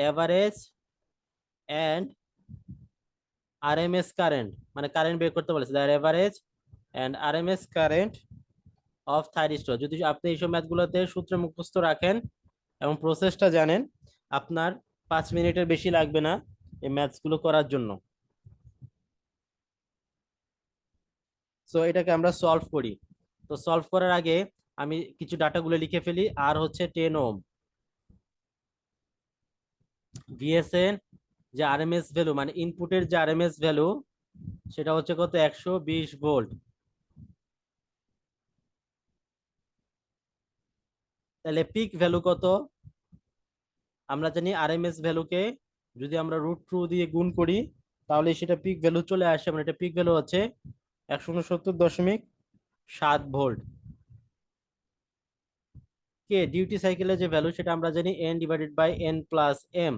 average and RMS current, মানে কারেন্ট বের করতে বলেছে, the average and RMS current of thyristor. যদি আপনি এইসব ম্যাথগুলোতে সূত্র মুখস্থ রাখেন এবং প্রসেসটা জানেন, আপনার 5 মিনিটের বেশি লাগবে না এই ম্যাথস গুলো করার জন্য। সো এটাকে আমরা সলভ করি। তো সলভ করার আগে আমি কিছু ডাটাগুলো লিখে ফেলি। আর হচ্ছে 10 ওহম, ভিএসএন যে আরএমএস ভ্যালু মানে ইনপুটের যে আরএমএস ভ্যালু সেটা হচ্ছে কত, 120 ভোল্ট। তাহলে পিক ভ্যালু কত? আমরা জানি আরএমএস ভ্যালুকে যদি আমরা √2 দিয়ে গুণ করি তাহলে সেটা পিক ভ্যালু চলে আসে, মানে এটা পিক ভ্যালু হচ্ছে 169.7 ভোল্ট। কে ডিউটি সাইকেলের যে ভ্যালু সেটা আমরা জানি n/n+m।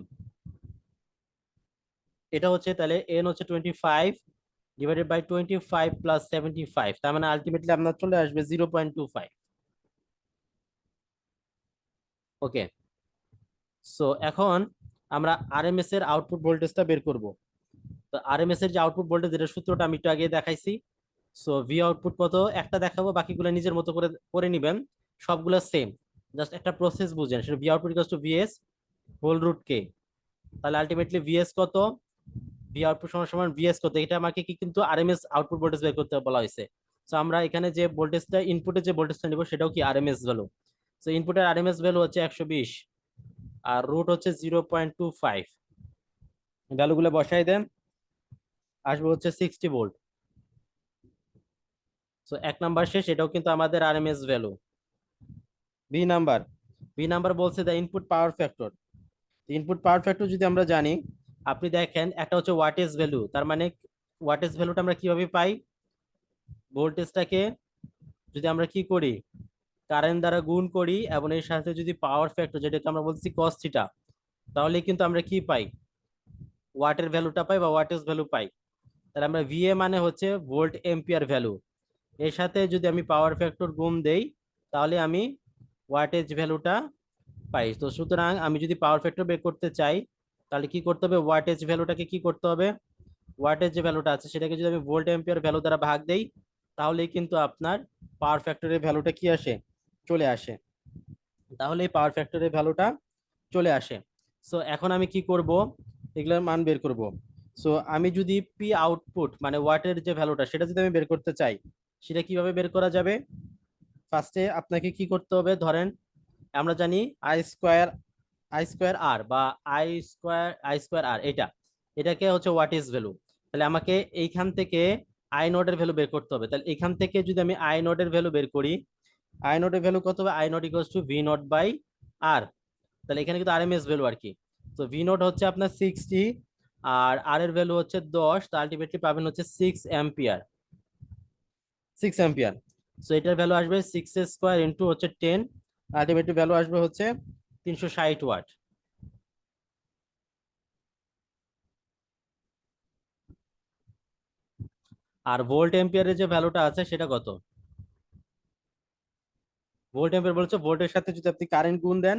এটা হচ্ছে তাহলে n হচ্ছে 25 ডিভাইডেড বাই 25 প্লাস 75, তার মানে আলটিমেটলি আপনার চলে আসবে 0.25। ওকে, সো এখন আমরা আরএমএস এর আউটপুট ভোল্টেজটা বের করব। তো আরএমএস এর যে আউটপুট ভোল্টেজ, এর সূত্রটা আমি একটু আগে দেখাইছি। সো ভি আউটপুট কত একটা দেখাবো, বাকিগুলো নিজের মতো করে করে নিবেন, সবগুলো সেম, জাস্ট একটা প্রসেস বুঝেন। সেটা V output equals to VS whole root K. তাহলে আলটিমেটলি ভিএস কত, ভি আউটপুট সমান সমান ভিএস কত, এটা আমাকে কি কিন্তু আরএমএস আউটপুট ভোল্টেজ বের করতে বলা হয়েছে। সো আমরা এখানে যে ভোল্টেজটা ইনপুটে যে ভোল্টেজটা নিব সেটাও কি আরএমএস ভ্যালু। সো ইনপুটের আরএমএস ভ্যালু হচ্ছে 120 আর রুট হচ্ছে 0.25, ভ্যালুগুলো বসাই দেন, আসবে হচ্ছে 60 ভোল্ট। সো 1 নাম্বার শেষ, এটাও কিন্তু আমাদের RMS value. B number, B number বলছে the input power factor. Input power factor যদি আমরা জানি, আপনি দেখেন একটা হচ্ছে ওয়াটেজ ভ্যালু, তার মানে ওয়াটেজ ভ্যালুটা আমরা কিভাবে পাই, ভোল্টেজটাকে যদি আমরা কি করি কারেন্ট দ্বারা গুণ করি এবং এর সাথে যদি পাওয়ার ফ্যাক্টর যেটাকে আমরা বলছি cos থিটা, তাহলে কিন্তু আমরা কি পাই, ওয়াটের ভ্যালুটা পাই বা ওয়াটেজ ভ্যালু পাই। তাহলে আমরা ভিএ মানে হচ্ছে ভোল্ট এম্পিয়ার ভ্যালু, এর সাথে যদি আমি পাওয়ার ফ্যাক্টর গুণ দেই তাহলে আমি ওয়াটেজ ভ্যালুটা পাই। তো সুতরাং আমি যদি পাওয়ার ফ্যাক্টর বের করতে চাই তাহলে কি করতে হবে, ওয়াটেজ ভ্যালুটাকে কি করতে হবে, ওয়াটেজ যে ভ্যালুটা আছে সেটাকে যদি আমি ভোল্ট এম্পিয়ার ভ্যালু দ্বারা ভাগ দেই তাহলেই কিন্তু আপনার পাওয়ার ফ্যাক্টরের ভ্যালুটা কি আসে, চলে আসে। তাহলে এই পাওয়ার ফ্যাক্টরের ভ্যালুটা চলে আসে। সো এখন আমি কি করব, এগুলোর মান বের করব। সো আমি যদি পি আউটপুট মানে ওয়াটের যে ভ্যালুটা সেটা যদি আমি বের করতে চাই, সেটা কিভাবে বের করা যাবে, ফার্স্টে আপনাকে কি করতে হবে, ধরেন আমরা জানি আই স্কোয়ার আর বা আই স্কোয়ার আর, এটাকে হচ্ছে ওয়াটেজ ভ্যালু। তাহলে আমাকে এইখান থেকে আই নটের ভ্যালু বের করতে হবে। তাহলে এখান থেকে যদি আমি আই নটের ভ্যালু বের করি, আই নটের ভ্যালু কত হবে, I naught equals to V naught by R. তাহলে এখানে কিন্তু আরএমএস ভ্যালু আর কি। তো ভি নট হচ্ছে আপনার 60 আর আর এর ভ্যালু হচ্ছে 10, তো আলটিমেটলি পাবেন হচ্ছে 6 অ্যাম্পিয়ার, 6 অ্যাম্পিয়ার। সো এটার ভ্যালু আসবে 6 স্কোয়ার ইন্টু হচ্ছে 10, আলটিমেটলি ভ্যালু আসবে হচ্ছে 360 ওয়াট। আর ভোল্ট এম্পিয়ারের যে ভ্যালুটা আছে সেটা কত, ভোল্ট এম্পিয়ার বলছে ভোল্টের সাথে যদি আপনি কারেন্ট গুণ দেন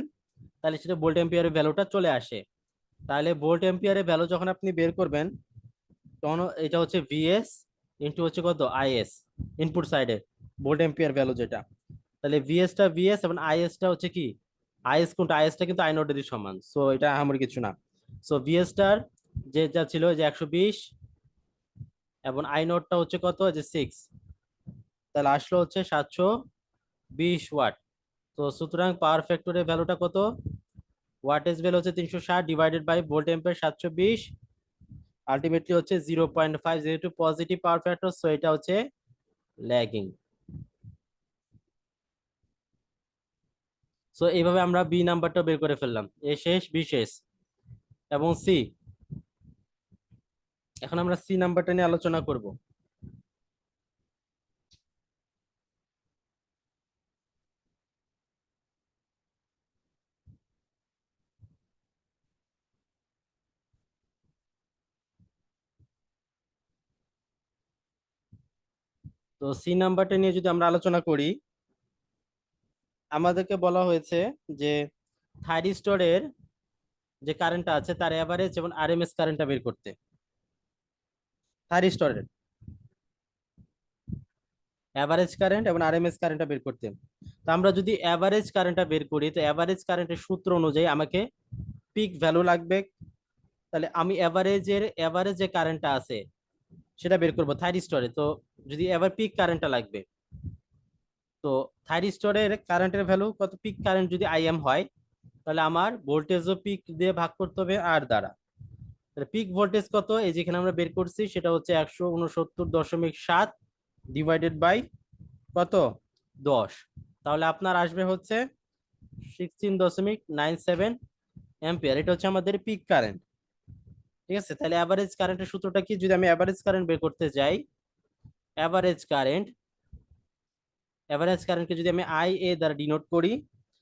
তাহলে সেটা ভোল্ট এম্পিয়ারের ভ্যালুটা চলে আসে। তাহলে ভোল্ট এম্পিয়ারের ভ্যালু যখন আপনি বের করবেন তখন এটা হচ্ছে ভিএস ইন্টু হচ্ছে কত আইএস, ইনপুট সাইডে ভোল্ট এম্পিয়ার ভ্যালু যেটা। তাহলে ভিএসটা ভিএস এবং আইএসটা হচ্ছে কি, আইএস কোনটা, আইএসটা কিন্তু আই নোটেরই সমান, সো এটা আমার কিছু না। সো ভিএসটার যেটা ছিল যে 120 এবং আই নোটটা হচ্ছে কত, যে 6, তাহলে আসলো হচ্ছে 720 ওয়াট। তো সুতরাং পাওয়ার ফ্যাক্টরের ভ্যালুটা কত, ওয়াটেজ ভ্যালু হচ্ছে 360 divided by volt ampere 720, ultimately হচ্ছে 0.5, যেহেতু পজিটিভ পাওয়ার ফ্যাক্টর সো এটা হচ্ছে ল্যাগিং। সো এইভাবে আমরা বি নাম্বারটা বের করে ফেললাম, এ শেষ বি শেষ এবং সি। এখন আমরা সি নাম্বারটা নিয়ে আলোচনা করব। তো সি নাম্বারটা নিয়ে যদি আমরা আলোচনা করি, আমাদেরকে বলা হয়েছে যে থাইরিস্টরের যে কারেন্টটা আছে তার এভারেজ এবং আরএমএস কারেন্টটা বের করতে, থাইরিস্টরের এভারেজ কারেন্ট এবং আরএমএস কারেন্টটা বের করতে। তো আমরা যদি এভারেজ কারেন্টটা বের করি তো এভারেজ কারেন্টের সূত্র অনুযায়ী আমাকে পিক ভ্যালু লাগবে। তাহলে আমি এভারেজ যে কারেন্টটা আছে সেটা বের করবো থাইরিস্টরে। তো যদি এবার পিক কারেন্টটা লাগবে, তো থাইরিস্টরের কারেন্টের ভ্যালু কত, পিক কারেন্ট যদি আইএম হয় তাহলে আমার ভোল্টেজও পিক দিয়ে ভাগ করতে হবে আর দ্বারা। তাহলে পিক ভোল্টেজ কত, এই যেখানে আমরা বের করছি সেটা হচ্ছে 169.7 ডিভাইডেড বাই কত 10, তাহলে আপনার আসবে হচ্ছে 16.97 অ্যাম্পিয়ার। এটা হচ্ছে আমাদের পিক কারেন্ট। ঠিক আছে, তাহলে অ্যাভারেজ কারেন্টের সূত্রটা কি? যদি আমি অ্যাভারেজ কারেন্ট বের করতে যাই, অ্যাভারেজ কারেন্টকে যদি আমি আই এ দ্বারা ডিনোট করি,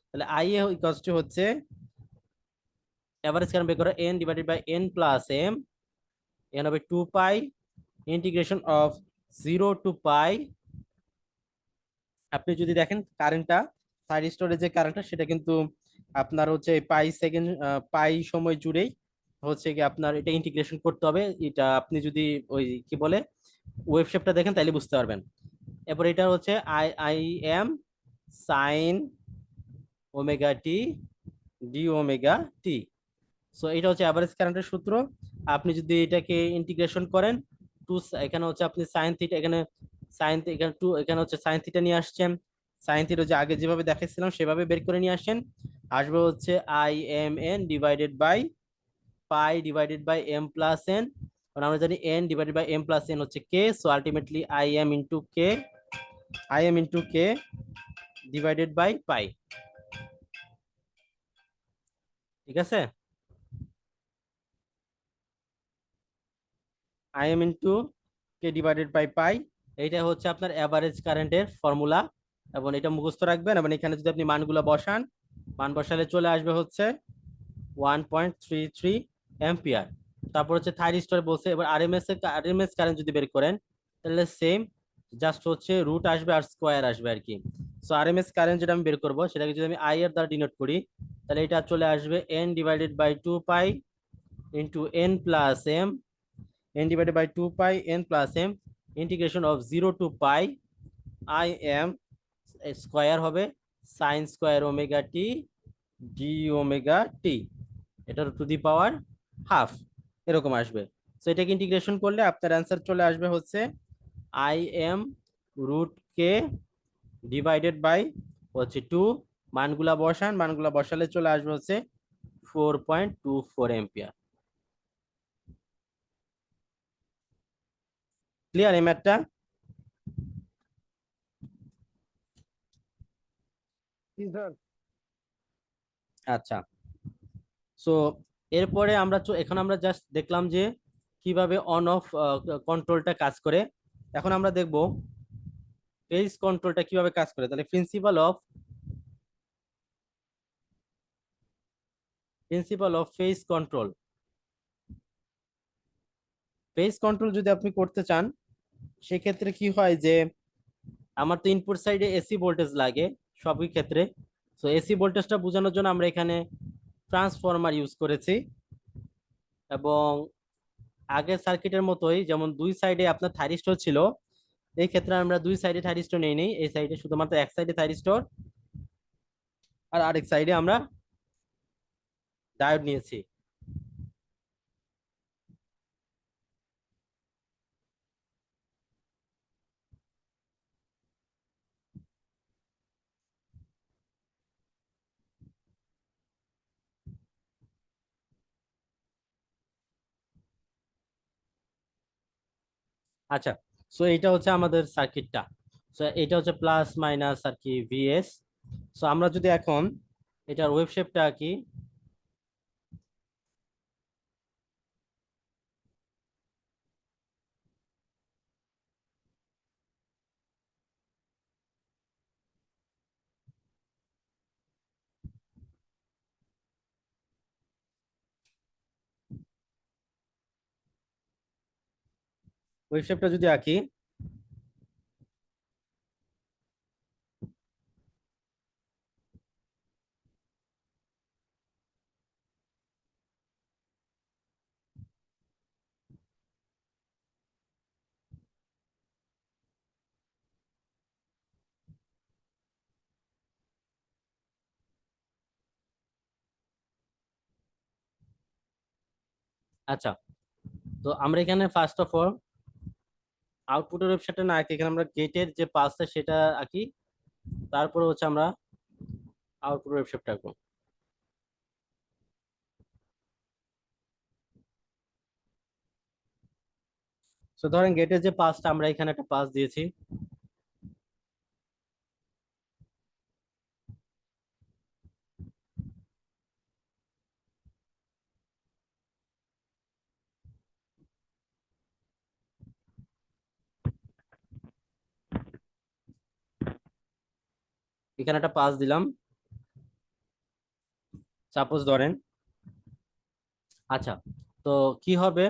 তাহলে আই এ ইকুয়ালস টু হচ্ছে অ্যাভারেজ কারেন্ট বের করে N divided by N plus M, N হবে 2 pi integration of 0 to pi. আপনি যদি দেখেন কারেন্টটা থাইরিস্টরের যে কারেন্টটা সেটা কিন্তু আপনার হচ্ছে পাই সেকেন্ড পাই সময় জুড়েই হচ্ছে কি আপনার এটা ইন্টিগ্রেশন করতে হবে। এটা আপনি যদি ওই কি বলে ওয়েভ শেপটা দেখেন তাহলে বুঝতে পারবেন। এরপর এটা হচ্ছে I I am sign omega T D omega T. So এটা হচ্ছে অ্যাভারেজ কারেন্টের সূত্র। আপনি যদি এটাকে ইন্টিগ্রেশন করেন টু, এখানে হচ্ছে আপনি সাইন থিটা, এখানে সাইন এখানে টু, এখানে হচ্ছে সাইন থিটা নিয়ে আসছেন, সাইন থিটা যে আগে যেভাবে দেখাচ্ছিলাম সেভাবে বের করে নিয়ে আসেন, আসবে হচ্ছে I M N divided by pi divided by M plus N. কারণ আমরা জানি N divided by M plus N হচ্ছে K, so ultimately I M into K divided by pi. ঠিক আছে, I M into K divided by pi, এইটা হচ্ছে আপনার average কারেন্টের ফর্মুলা। এবং এটা মুখস্থ রাখবেন, এবং এখানে যদি আপনি মানগুলো বসান, মান বসালে চলে আসবে হচ্ছে 1.33 অ্যাম্পিয়ার। তারপর হচ্ছে থাইরিস্টর বলছে, এবার আরএমএস কারেন্ট যদি বের করেন তাহলে সেম, জাস্ট হচ্ছে রুট আসবে আর স্কোয়ার আসবে আর কি। সো আরএমএস কারেন্ট যেটা আমি বের করবো সেটাকে যদি আমি আই এর দ্বারা ডিনোট করি, তাহলে এটা চলে আসবে N divided by 2 pi into N plus M, n divided by 2 pi n plus m integration of 0 to pi I m square হবে sin square omega T D omega T, এটার to the power half এরকম আসবে। So এটাকে integration করলে আপনার answer চলে আসবে হচ্ছে আই এম রুট কে ডিভাইডেড বাই হচ্ছে 2, মানগুলা বসালে চলে আসবে হচ্ছে 4.24 এম্পিয়ার। ক্লিয়ার এই ম্যাথটা? জি স্যার। আচ্ছা, সো এরপরে এখন আমরা জাস্ট দেখলাম যে কিভাবে অন অফ কন্ট্রোলটা কাজ করে। এখন আমরা দেখব ফেজ কন্ট্রোলটা কিভাবে কাজ করে। তাহলে প্রিন্সিপাল অফ ফেজ কন্ট্রোল যদি আপনি করতে চান, সেক্ষেত্রে কি হয় যে আমার তো ইনপুট সাইডে এসি ভোল্টেজ লাগে সবই ক্ষেত্রে। তো এসি ভোল্টেজটা বোঝানোর জন্য আমরা এখানে ট্রান্সফরমার ইউজ করেছি, এবং আগের সার্কিটের মতোই যেমন দুই সাইডে আপনার থাইরিস্টর ছিল, এই ক্ষেত্রে আমরা দুই সাইডে থাইরিস্টর নেই, এই সাইডে শুধুমাত্র এক সাইডে থাইরিস্টর আর আরেক সাইডে আমরা ডায়োড নিয়েছি। আচ্ছা, সো এটা হচ্ছে আমাদের সার্কিটটা। সো এটা হচ্ছে প্লাস মাইনাস আর কি ভিএস। সো আমরা যদি এখন এটার ওয়েভ শেপটা আঁকি, ওয়েভ শেপটা যদি আঁকি, আচ্ছা, তো আমরা এখানে ফার্স্ট অফ অল আউটপুটের ওয়েবসাইটটা না আঁকি, এখানে আমরা গেটের যে পালসটা সেটা আঁকি, তারপরে হচ্ছে আমরা আউটপুট ওয়েবসাইটটা আঁকবো। তো ধরেন গেটের যে পাসটা আমরা এখানে একটা পাস দিয়েছি, এখানে একটা পাস দিলাম, সাপোজ ধরেন। আচ্ছা, তো কি হবে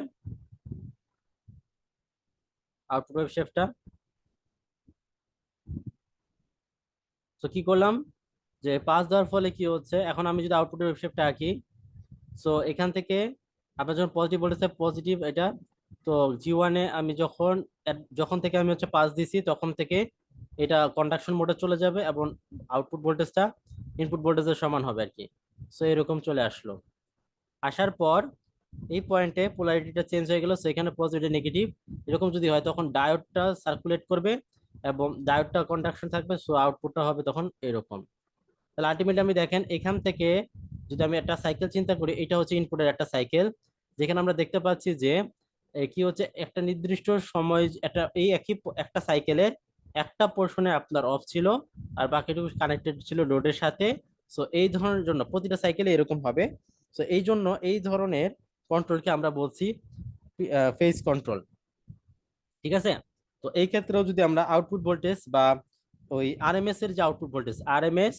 আউটপুট ওয়েভ শেপটা? তো কি করলাম, যে পাস দেওয়ার ফলে কি হচ্ছে, এখন আমি যদি আউটপুট ওয়েভ শেপটা আঁকি, সো এখান থেকে আপনার যখন পজিটিভ বলতেছে পজিটিভ এটা, তো জি1 এ আমি যখন যখন থেকে আমি হচ্ছে পাস দিছি তখন থেকে এটা কন্ডাকশন মোডে চলে যাবে এবং আউটপুট ভোল্টেজটা ইনপুট ভোল্টেজের সমান হবে আর কি। সো এরকম চলে আসলো। আসার পর এই পয়েন্টে পোলারিটিটা চেঞ্জ হয়ে গেল, সেখানে পজিটিভ নেগেটিভ এরকম যদি হয় তখন ডায়োডটা সার্কুলেট করবে এবং ডায়োডটা কন্ডাকশন থাকবে, সো আউটপুটটা হবে তখন এরকম। তাহলে আলটিমেটলি আমি দেখেন এখান থেকে যদি আমি একটা সাইকেল চিন্তা করি, এটা হচ্ছে ইনপুটের একটা সাইকেল, যেখানে আমরা দেখতে পাচ্ছি যে কি হচ্ছে একটা নির্দিষ্ট সময় একটা এই একই একটা সাইকেলে একটা পোর্শনে আপনার অফ ছিল আর বাকিটুকু কানেক্টেড ছিল লোডের সাথে। সো এই ধরনের জন্য প্রতিটা সাইকেলে এরকম হবে। সো এই জন্য এই ধরনের কন্ট্রোলকে আমরা বলছি ফেজ কন্ট্রোল। ঠিক আছে, তো এই ক্ষেত্রেও যদি আমরা আউটপুট ভোল্টেজ বা ওই আরএমএস এর যে output voltage RMS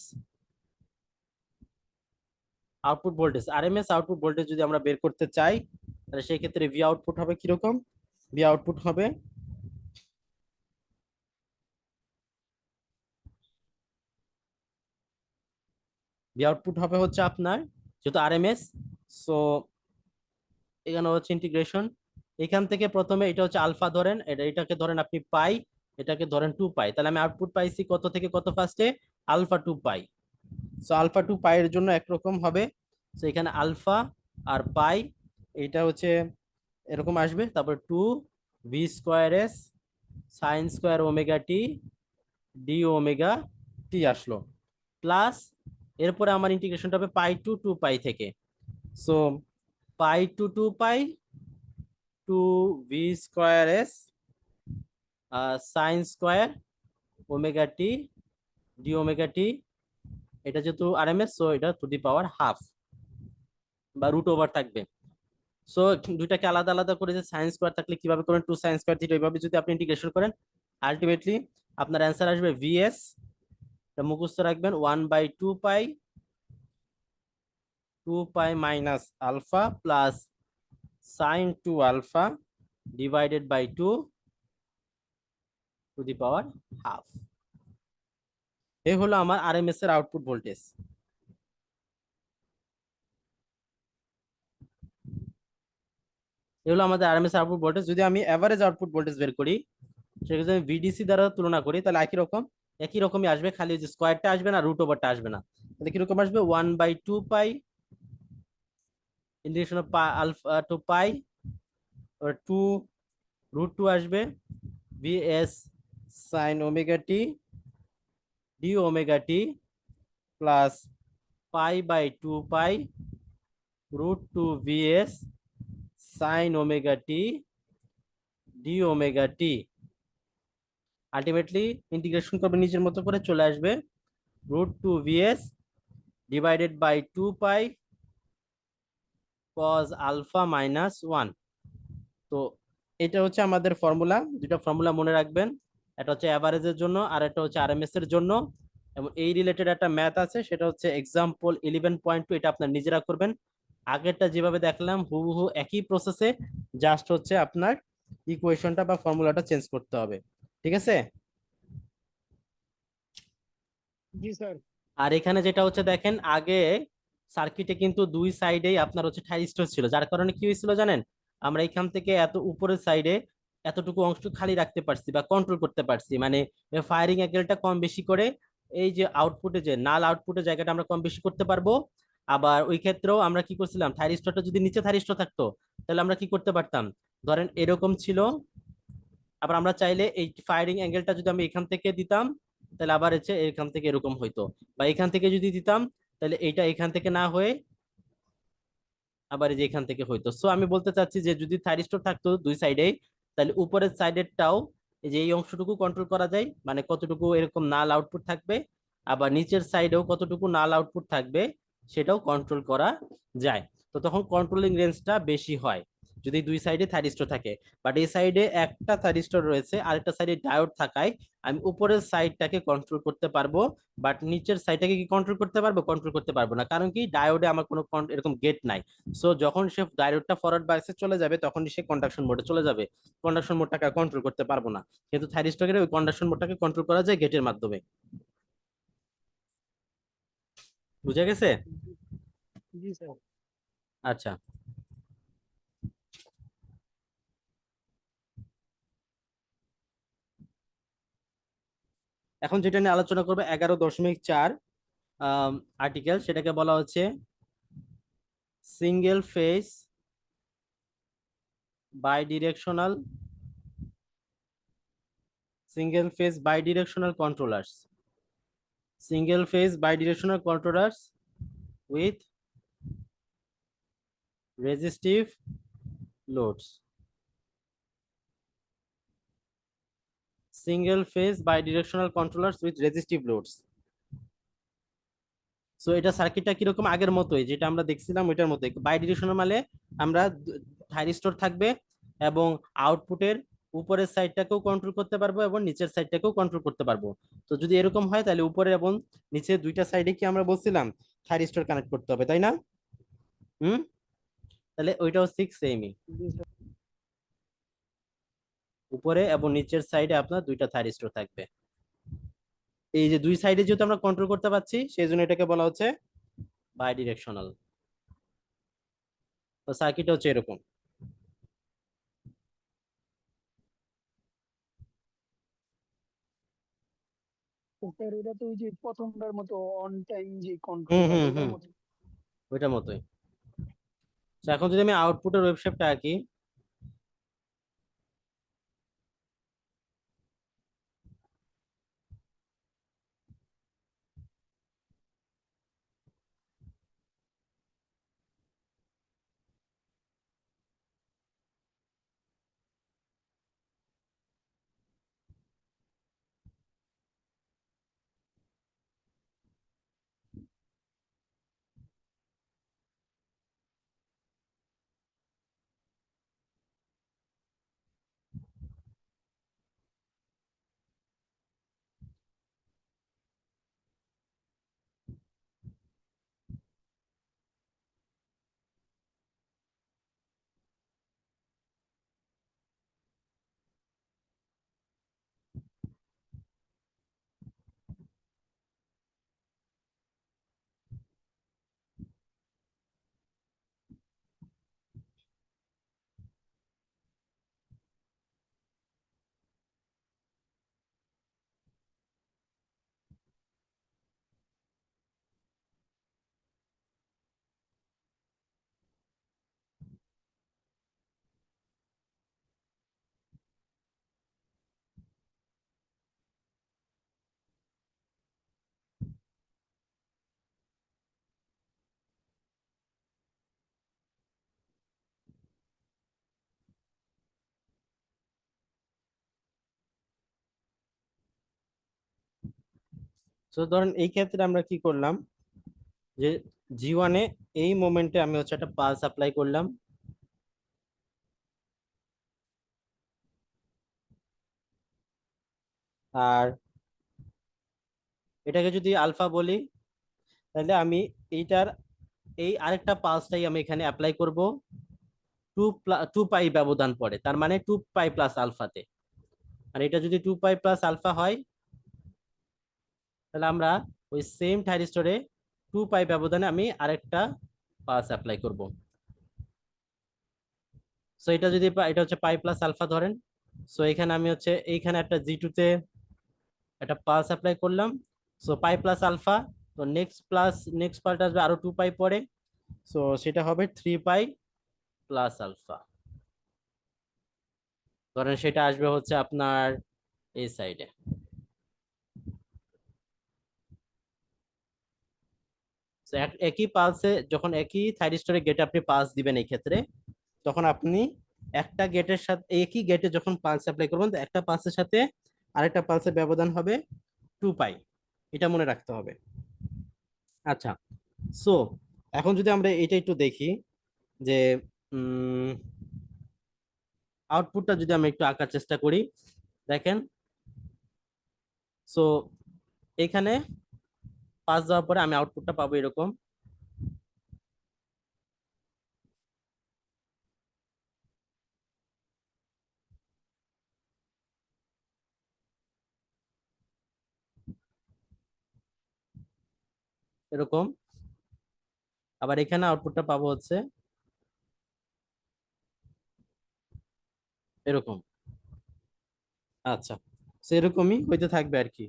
output voltage যদি আমরা বের করতে চাই, তাহলে সেই ক্ষেত্রে ভি আউটপুট হবে কিরকম? ভি আউটপুট হবে হচ্ছে আপনার যেহেতু আরএমএস, সো এখানে হচ্ছে ইন্টিগ্রেশন। এখান থেকে প্রথমে এটা হচ্ছে আলফা ধরেন, এটাকে ধরেন আপনি পাই, এটাকে ধরেন 2 পাই, তাহলে আমি আউটপুট পাইছি কত থেকে কত ফার্স্টে? আলফা 2 পাই। সো আলফা 2 পাই এর জন্য একরকম হবে। সো এখানে আলফা আর পাই এটা হচ্ছে এরকম আসবে, তারপর 2 v² s sine square omega T D omega T আসলো, প্লাস এরপরে আমার ইন্টিগ্রেশনটা হবে পাই টু 2 পাই থেকে। So pi to 2 pi 2 v² s sine square omega T D omega T, এটা যেহেতু আরএমএস সো এটা টু দি পাওয়ার হাফ বা root over থাকবে। সো দুইটাকে আলাদা আলাদা করে যে সাইন স্কোয়ার থাকলে কিভাবে করেন 2 sin² θ, এইভাবে যদি আপনি ইন্টিগ্রেশন করেন আলটিমেটলি আপনার অ্যান্সার আসবে ভিএস, মুখস্থ রাখবেন 1/2 pi minus alpha plus sine 2 alpha divided by 2 to the power half. এই হলো আমার আরএমএস এর আউটপুট ভোল্টেজ। এগুলো আমাদের আরএমএস আউটপুট ভোল্টেজ। যদি আমি এভারেজ আউটপুট ভোল্টেজ বের করি, সেক্ষেত্রে আমি ভিডিসি দ্বারা তুলনা করি, তাহলে একই রকমই আসবে, খালি যে স্কোয়ারটা আসবে না, রুট ওভারটা আসবে না। তাহলে কিরকম আসবে? 1/2 pi integration of alpha to pi 2 √2 আসবে VS sine omega T D omega T plus পাই/2 pi √2 VS sine omega T D omega T. Ultimately integration করবে নিজের মতো করে, চলে আসবে √2 VS divided by 2 pi cos alpha minus 1। তো এটা হচ্ছে আমাদের ফর্মুলা, দুটা ফর্মুলা মনে রাখবেন, এটা হচ্ছে অ্যাভারেজের জন্য আর এটা হচ্ছে আরএমএস এর জন্য। এবং এই রিলেটেড একটা ম্যাথ আছে, সেটা হচ্ছে এক্সাম্পল 11.2, এটা আপনার নিজেরা করবেন। আগেরটা যেভাবে দেখলাম হুবহু একই প্রসেসে, জাস্ট হচ্ছে আপনার ইকুয়েশনটা বা ফর্মুলাটা চেঞ্জ করতে হবে। ঠিক আছে? জি স্যার। আর এখানে যেটা হচ্ছে দেখেন, আগে সার্কিটে কিন্তু দুই সাইডেই আপনার হচ্ছে থাইরিস্টর ছিল, যার কারণে কি হয়েছিল জানেন, আমরা এখান থেকে এত উপরের সাইডে এতটুকু অংশ খালি রাখতে পারছি বা কন্ট্রোল করতে পারছি, মানে ফায়ারিং অ্যাঙ্গেলটা কম বেশি করে এই যে আউটপুটে যে নাল আউটপুটের জায়গাটা আমরা কম বেশি করতে পারবো। আবার ওই ক্ষেত্রেও আমরা কি করছিলাম, থাইরিস্টরটা যদি নিচে থাইরিস্টর থাকতো তাহলে আমরা কি করতে পারতাম, ধরেন এরকম ছিল, আবার আমরা চাইলে এই ফায়ারিং অ্যাঙ্গেলটা যদি আমি এখান থেকে দিতাম তাহলে আবার হচ্ছে এখান থেকে এরকম হইতো, বা এখান থেকে যদি দিতাম তাহলে এইটা এখান থেকে না হয়ে আবার এই যে এখান থেকে হইতো। সো আমি বলতে চাচ্ছি যে যদি থাইরিস্টর থাকতো দুই সাইডেই, তাহলে উপরের সাইডেরটাও এই যে এই অংশটুকু কন্ট্রোল করা যায়, মানে কতটুকু এরকম নাল আউটপুট থাকবে, আবার নিচের সাইডেও কতটুকু নাল আউটপুট থাকবে সেটাও কন্ট্রোল করা যায়। তো তখন কন্ট্রোলিং রেঞ্জটা বেশি হয়। যদি দুই সাইডে থাইরিস্টর থাকে। বাট এই সাইডে একটা থাইরিস্টর রয়েছে, আরেকটা সাইডে ডায়োড থাকায় আমি উপরের সাইডটাকে কন্ট্রোল করতে পারবো, বাট নিচের সাইডটাকে কি কন্ট্রোল করতে পারবো? কন্ট্রোল করতে পারবো না। কারণ কি, ডায়োডে আমার কোনো এরকম গেট নাই। সো যখন সে ডায়োডটা ফরওয়ার্ড বাইসে চলে যাবে তখন সে কন্ডাকশন মোডে চলে যাবে, কন্ডাকশন মোডটাকে কন্ট্রোল করতে পারবো না। কিন্তু থাইরিস্টরের ওই কন্ডাকশন মোডটাকে কন্ট্রোল করা যায় গেটের মাধ্যমে। বুঝা গেছে? জি স্যার। আচ্ছা, এখন যেটা নিয়ে আলোচনা করবো 11.4 আর্টিকেল, সেটাকে বলা হচ্ছে single phase bidirectional controllers, single phase bidirectional controllers with resistive loads, single phase bidirectional controllers with resistive loads. So এটা সার্কিটটা কিরকম? আগের মতোই যেটা আমরা দেখছিলাম ওইটার মতোই। বাইডিরেকশনাল মানে আমরা থাইরিস্টর থাকবে এবং আউটপুটের উপরের সাইডটাকেও কন্ট্রোল করতে পারবো এবং নিচের সাইডটাকেও কন্ট্রোল করতে পারবো। তো যদি এরকম হয় তাহলে উপরে এবং নিচে দুইটা সাইডে কি আমরা বলছিলাম থাইরিস্টর কানেক্ট করতে হবে, তাই না? হুম, তাহলে ওইটাও 6 সেমি, জি স্যার। উপরে এবং নিচের সাইডে আপনার দুইটা থাইরিস্টর থাকবে। এই যে দুই সাইডে যেহেতু আমরা কন্ট্রোল করতে পারছি সেই জন্য এটাকে বলা হচ্ছে বাইডিরেকশনাল। তো সার্কিট হচ্ছে এরকম। তো স্যার এটা তো ওই যে প্রথমটার মতো অন টাইম যে হুম কন্ট্রোলটা হুম ওটার হুম, মতো। ওইটার মতোই। তো এখন যদি আমি আউটপুটের ওয়েবশেপটা আঁকি, তো ধরেন এই ক্ষেত্রে আমরা কি করলাম, যে জি1 এই মোমেন্টে আমি হচ্ছে একটা পালস অ্যাপ্লাই করলাম, আর এটাকে যদি আলফা বলি তাহলে আমি এইটার এই আরেকটা পালসটাই আমি এখানে অ্যাপ্লাই করব 2 পাই ব্যবধান পরে, তার মানে 2 পাই প্লাস আলফাতে। আর এটা যদি 2 পাই প্লাস আলফা হয় তাহলে আমরা ওই সেম থাইরিস্টরে 2 পাই ব্যবধানে আমি আরেকটা পালস অ্যাপ্লাই করব। সো এটা যদি এটা হচ্ছে পাই প্লাস আলফা ধরেন। সো এখানে আমি হচ্ছে এইখানে একটা জি2 তে একটা পালস অ্যাপ্লাই করলাম। সো পাই প্লাস আলফা, তো নেক্সট পার্ট আসবে আরো 2 পাই পরে। সো সেটা হবে 3 পাই প্লাস আলফা। ধরেন সেটা আসবে হচ্ছে আপনার এই সাইডে। একই পালসে যখন একই থাইরিস্টরে গেটে আপনি পালস দিবেন এই ক্ষেত্রে, তখন আপনি একটা গেটের সাথে একই গেটে যখন পালস অ্যাপ্লাই করবেন তো একটা পালসের সাথে আরেকটা পালসের ব্যবধান হবে 2 পাই। এটা মনে রাখতে হবে। আচ্ছা, সো এখন যদি আমরা এটা একটু দেখি যে আউটপুটটা যদি আমি একটু আঁকার চেষ্টা করি, দেখেন। সো এখানে 5 দেওয়ার পরে আমি আউটপুটটা পাবো এরকম। এরকম। আবার এখানে আউটপুটটা পাবো হচ্ছে এরকম। আচ্ছা, সেরকমই হইতে থাকবে আর কি।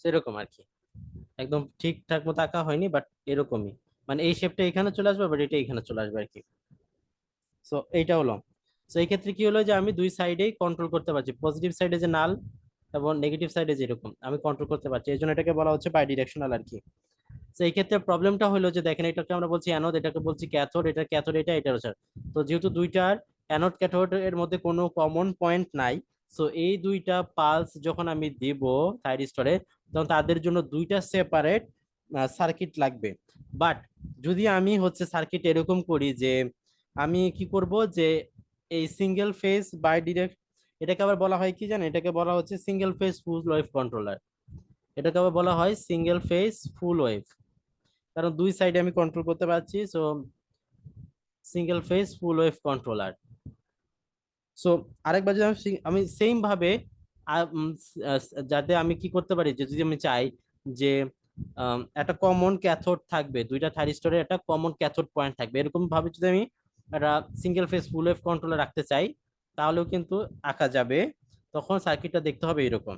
সেরকম আর কি, একদম ঠিকঠাক মতো আঁকা হয়নি, বাট এরকমই। মানে এই শেপটা এখানে চলে আসবে, বাট এটা এখানে চলে আসবে আর কি। সো এইটা হলো। সো এই ক্ষেত্রে কি হলো যে আমি দুই সাইডেই কন্ট্রোল করতে পারছি, পজিটিভ সাইডে যে নাল এবং নেগেটিভ সাইডে যেরকম আমি কন্ট্রোল করতে পারছি, এই জন্য এটাকে বলা হচ্ছে বাই ডিরেকশনাল আর কি। তো এই ক্ষেত্রে প্রবলেমটা হলো যে দেখেন, এটাকে আমরা বলছি অ্যানোড, এটাকে বলছি ক্যাথোড, এটা ক্যাথোড, এটা হচ্ছে। তো যেহেতু দুইটার অ্যানোড ক্যাথোড এর মধ্যে কোনো কমন পয়েন্ট নাই, সো এই দুইটা পালস যখন আমি দিব থাইরিস্টরে, তখন তাদের জন্য দুইটা সেপারেট সার্কিট লাগবে। বাট যদি আমি হচ্ছে সার্কিট এরকম করি যে আমি কি করব যে এই সিঙ্গেল ফেজ বাই ডিরেক্ট, এটাকে আবার বলা হয় কি জানেন, এটাকে বলা হচ্ছে single phase full wave controller. এটাকে আবার বলা হয় সিঙ্গেল ফেজ ফুল ওয়েভ, কারণ দুই সাইডে আমি কন্ট্রোল করতে পারছি। So single phase full wave controller. So আরেকবার যদি আমি সেম ভাবে যাতে আমি কি করতে পারি, যে যদি আমি চাই যে একটা কমন ক্যাথোড থাকবে, দুইটা থাইরিস্টরের একটা কমন ক্যাথোড পয়েন্ট থাকবে, এরকম ভাবে যদি আমি একটা single phase full wave controller রাখতে চাই, তাহলেও কিন্তু আঁকা যাবে। তখন সার্কিটটা দেখতে হবে এরকম।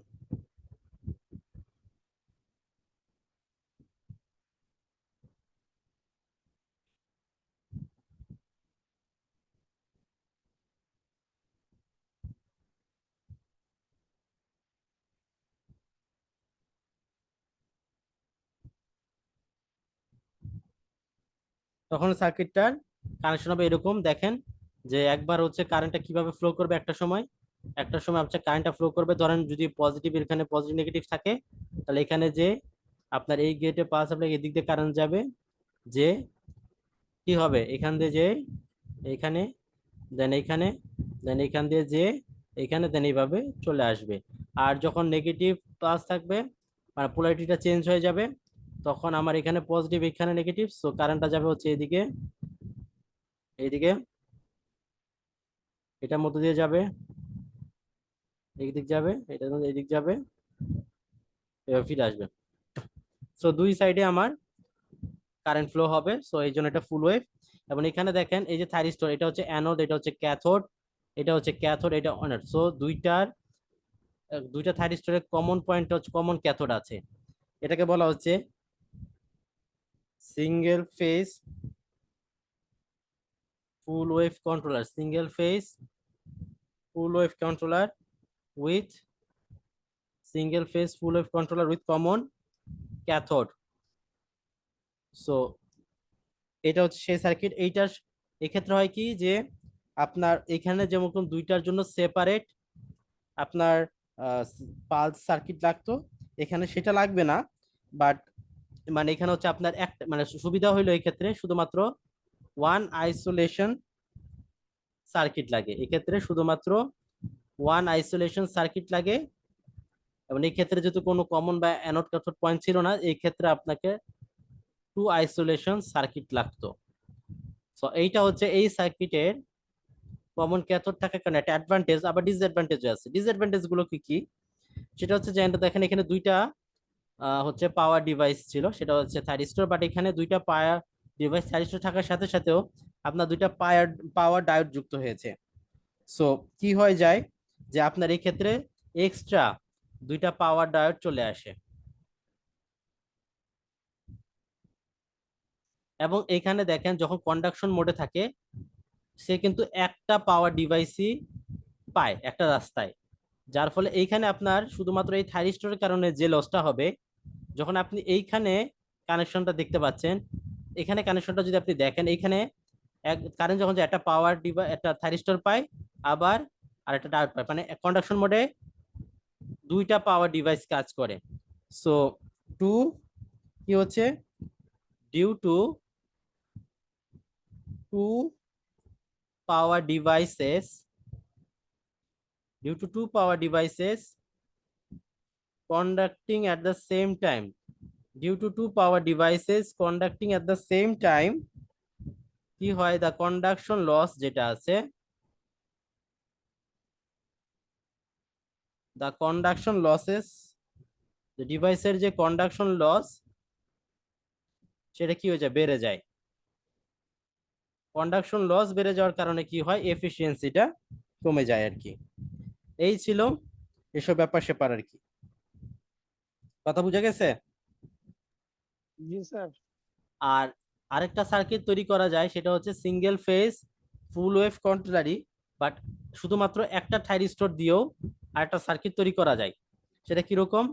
তখন সার্কিটটার কানেকশন হবে এরকম, দেখেন। যে একবার হচ্ছে কারেন্টটা কিভাবে ফ্লো করবে, একটা সময় হচ্ছে কারেন্টটা ফ্লো করবে, ধরেন যদি পজিটিভ, এখানে পজিটিভ নেগেটিভ থাকে, তাহলে এখানে যে আপনার এই গেটে পাস আপনার এদিক দিয়ে কারেন্ট যাবে, যে কি হবে এখান দিয়ে যে এখানে, দেন এইখানে, দেন এইখান দিয়ে যে এখানে, দেন এইভাবে চলে আসবে। আর যখন নেগেটিভ প্লাস থাকবে, মানে পোলারিটিটা চেঞ্জ হয়ে যাবে, তখন আমার এখানে পজিটিভ, এখানে নেগেটিভ, সো কারেন্টটা যাবে হচ্ছে এদিকে, এইদিকে, এটার মধ্যে দিয়ে যাবে, এই দিক যাবে, এটা এই দিক যাবে, এবার ফিরে আসবে। সো দুই সাইডে আমার কারেন্ট ফ্লো হবে, সো এই জন্য এটা ফুল ওয়েভ। এবং এখানে দেখেন এই যে থাইরিস্টর, এটা হচ্ছে অ্যানোড, এটা হচ্ছে ক্যাথোড, এটা হচ্ছে ক্যাথোড, এটা অ্যানোড। সো দুইটা থাইরিস্টরের কমন পয়েন্ট হচ্ছে, কমন ক্যাথোড আছে। এটাকে বলা হচ্ছে single phase full wave controller, single phase full wave controller with single phase full wave controller with common cathode. So এটা হচ্ছে সেই সার্কিট। এইটার এক্ষেত্রে হয় কি যে আপনার এখানে যেমন দুইটার জন্য সেপারেট আপনার পালস সার্কিট লাগতো, এখানে সেটা লাগবে না। বাট মানে এখানে হচ্ছে আপনার একটা মানে সুবিধা হইলো এই ক্ষেত্রে শুধুমাত্র ওয়ান আইসোলেশন সার্কিট লাগে, এক্ষেত্রে শুধুমাত্র ওয়ান আইসোলেশন সার্কিট লাগে। এবং এই ক্ষেত্রে যেহেতু কোনো কমন বা অ্যানোড ক্যাথোড পয়েন্ট ছিল না, এই ক্ষেত্রে আপনাকে টু আইসোলেশন সার্কিট লাগতো। তো এইটা হচ্ছে এই সার্কিটের কমন ক্যাথোড থাকার কারণে একটা অ্যাডভান্টেজ, আবার ডিসঅ্যাডভান্টেজ আছে। ডিসঅ্যাডভান্টেজ গুলো কি কি, সেটা হচ্ছে যে দেখেন এখানে দুইটা হচ্ছে পাওয়ার ডিভাইস ছিল, সেটা হচ্ছে থাইরিস্টর, বাট এখানে দুইটা পাওয়ার ডিভাইস থাইরিস্টর থাকার সাথে সাথেও আপনার দুইটা পাওয়ার ডায়োড যুক্ত হয়েছে। সো কি হয়ে যায় যে আপনার এই ক্ষেত্রে এক্সট্রা দুইটা পাওয়ার ডায়োড চলে আসে। এবং এখানে দেখেন যখন কন্ডাকশন মোডে থাকে, সে কিন্তু একটা পাওয়ার ডিভাইসই পায় একটা রাস্তায়, যার ফলে এইখানে আপনার শুধুমাত্র এই থাইরিস্টরের কারণে যে লসটা হবে, যখন আপনি এইখানে কানেকশনটা দেখতে পাচ্ছেন, এখানে কানেকশনটা যদি আপনি দেখেন, এইখানে এক কারেন্ট যখন যে একটা পাওয়ার ডিভাইস একটা থাইরিস্টর পায়, আবার আর একটা ডায়োড পায়, মানে কন্ডাকশন মোডে দুইটা পাওয়ার ডিভাইস কাজ করে। সো টু কি হচ্ছে, due to two power devices, due to two power devices conducting at the same time, due to two power devices conducting at the same time, কি হয়, the conduction loss যেটা আছে, the conduction losses, the ডিভাইসের যে conduction loss সেটা কি হয়ে যায়, বেড়ে যায়। কন্ডাকশন লস বেড়ে যাওয়ার কারণে কি হয়, এফিসিয়েন্সিটা কমে যায় আর কি। এই ছিল এসব ব্যাপার স্যাপার আর কি। কথা বুঝা গেছে? জি স্যার। আর আরেকটা সার্কিট তৈরি করা যায়, সেটা হচ্ছে সিঙ্গেল ফেজ ফুল ওয়েভ কন্ট্রোলারই, বাট শুধুমাত্র একটা থাইরিস্টর দিয়েও আরেকটা সার্কিট তৈরি করা যায়। সেটা কিরকম?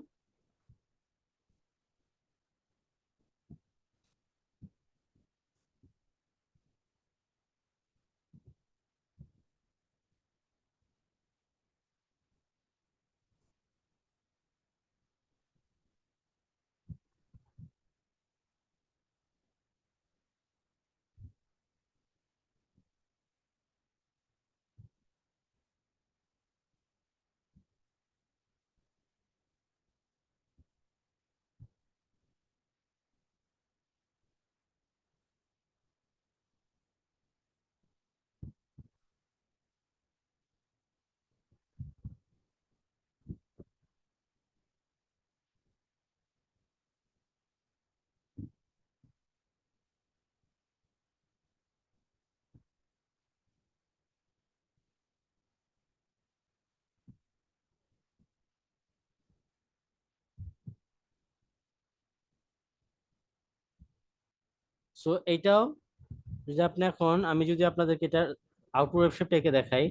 সো এইটাও যদি আপনি এখন, আমি যদি আপনাদেরকে এটা আউটপুট ওয়েবসাইটটা এঁকে দেখাই,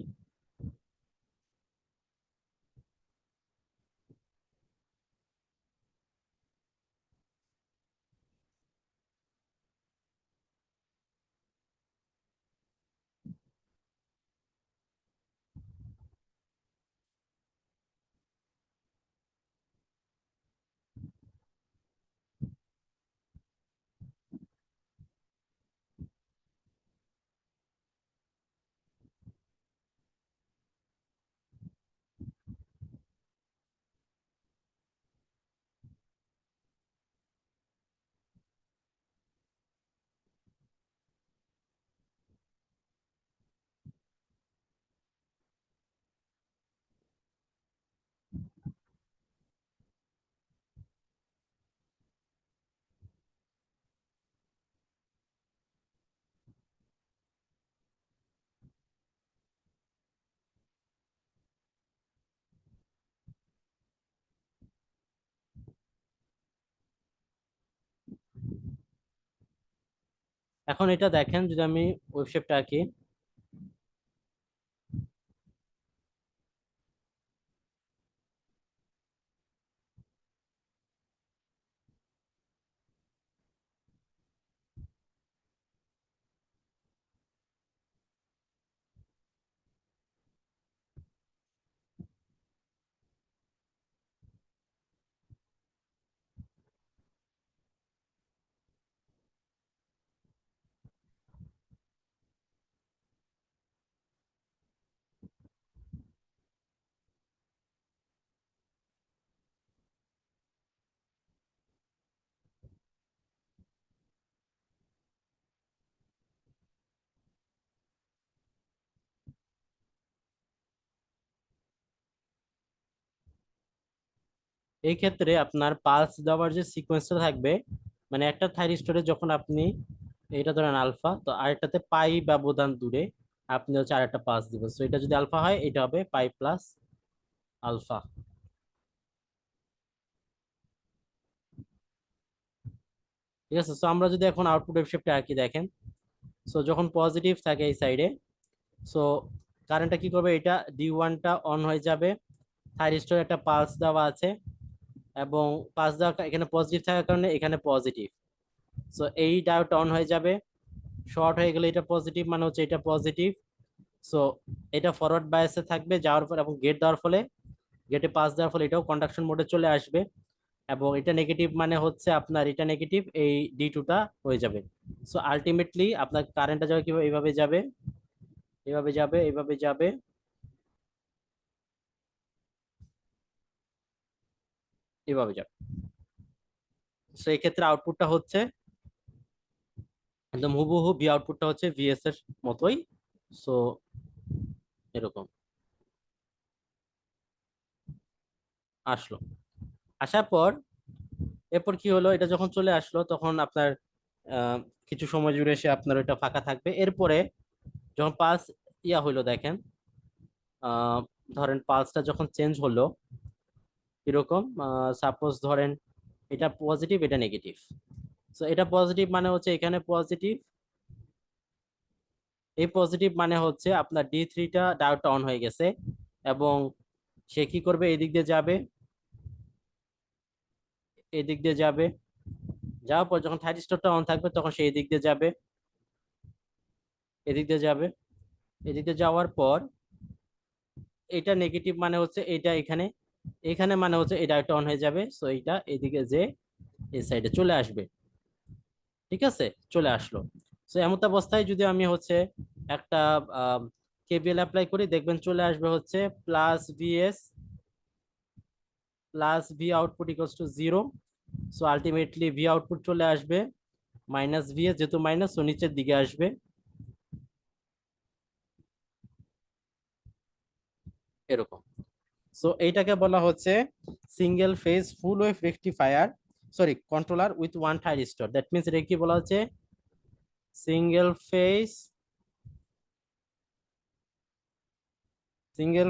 এখন এটা দেখেন, যদি আমি ওয়েবসাইটটা আঁকি, এই ক্ষেত্রে আপনার পালস দেওয়ার যে সিকোয়েন্সটা থাকবে, মানে একটা থাইরিস্টরে যখন আপনি এটা ধরেন আলফা, তো আরেকটাতে পাই ব্যবধান দূরে আপনি হচ্ছে আরেকটা পালস দিবেন। সো এটা যদি আলফা হয়, এটা হবে পাই প্লাস আলফা। ঠিক আছে? সো আমরা যদি এখন আউটপুট ওয়েবশেপটা আঁকি, দেখেন, সো যখন পজিটিভ থাকে এই সাইডে, সো কারেন্টটা কি করবে, এটা D1টা অন হয়ে যাবে, থাইরিস্টর একটা পালস দেওয়া আছে এবং পালস দেওয়া এখানে পজিটিভ থাকার কারণে এখানে পজিটিভ। সো এই ডায়োডটা অন হয়ে যাবে, শর্ট হয়ে গেলে এটা পজিটিভ মানে হচ্ছে এটা পজিটিভ। সো এটা ফরওয়ার্ড বায়াসে থাকবে যাওয়ার পর এবং গেট দেওয়ার ফলে, গেটে পাস দেওয়ার ফলে এটাও কন্ডাকশন মোডে চলে আসবে এবং এটা নেগেটিভ মানে হচ্ছে আপনার এটা নেগেটিভ, এই D2টা হয়ে যাবে। সো আলটিমেটলি আপনার কারেন্টটা যাবে কিভাবে, এইভাবে যাবে, এইভাবে যাবে, এইভাবে যাবে, এভাবে যাবে। সো এই ক্ষেত্রে আউটপুটটা হচ্ছে একদম হুবহু ভি আউটপুটটা হচ্ছে ভিএস এর মতোই। সো এরকম আসলো, আসার পর এরপর কি হলো, এটা যখন চলে আসলো তখন আপনার কিছু সময় জুড়ে সে আপনার ওইটা ফাঁকা থাকবে। এরপরে যখন পালস ইয়া হইলো দেখেন, আহ ধরেন পালসটা যখন চেঞ্জ হলো এরকম, সাপোজ ধরেন এটা পজিটিভ এটা নেগেটিভ। সো এটা পজিটিভ মানে হচ্ছে এখানে পজিটিভ, এই পজিটিভ মানে হচ্ছে আপনার D3টা ডায়োডটা অন হয়ে গেছে এবং সে কি করবে, এদিক দিয়ে যাবে, এদিক দিয়ে যাবে, যাওয়ার পর যখন থাইরিস্টরটা অন থাকবে তখন সে এদিক দিয়ে যাবে, এদিক দিয়ে যাবে, এদিক দিয়ে যাওয়ার পর এটা নেগেটিভ মানে হচ্ছে এটা এখানে, এখানে মানে হচ্ছে এই ডায়োডটা অন হয়ে যাবে। সো এইটা এদিকে যে এই সাইডে চলে আসবে, ঠিক আছে, চলে আসলো। সো এমত অবস্থায় যদি আমি হচ্ছে একটা কেবিএল অ্যাপ্লাই করি, দেখবেন চলে আসবে হচ্ছে plus VS plus V output equals to 0। So ultimately V output চলে আসবে মাইনাস ভিএস, যেহেতু মাইনাস ও নিচের দিকে আসবে এরকম। সো এইটাকে বলা হচ্ছে single phase full wave rectifier, sorry controller with one thyristor. That means এটা কি বলা হচ্ছে, single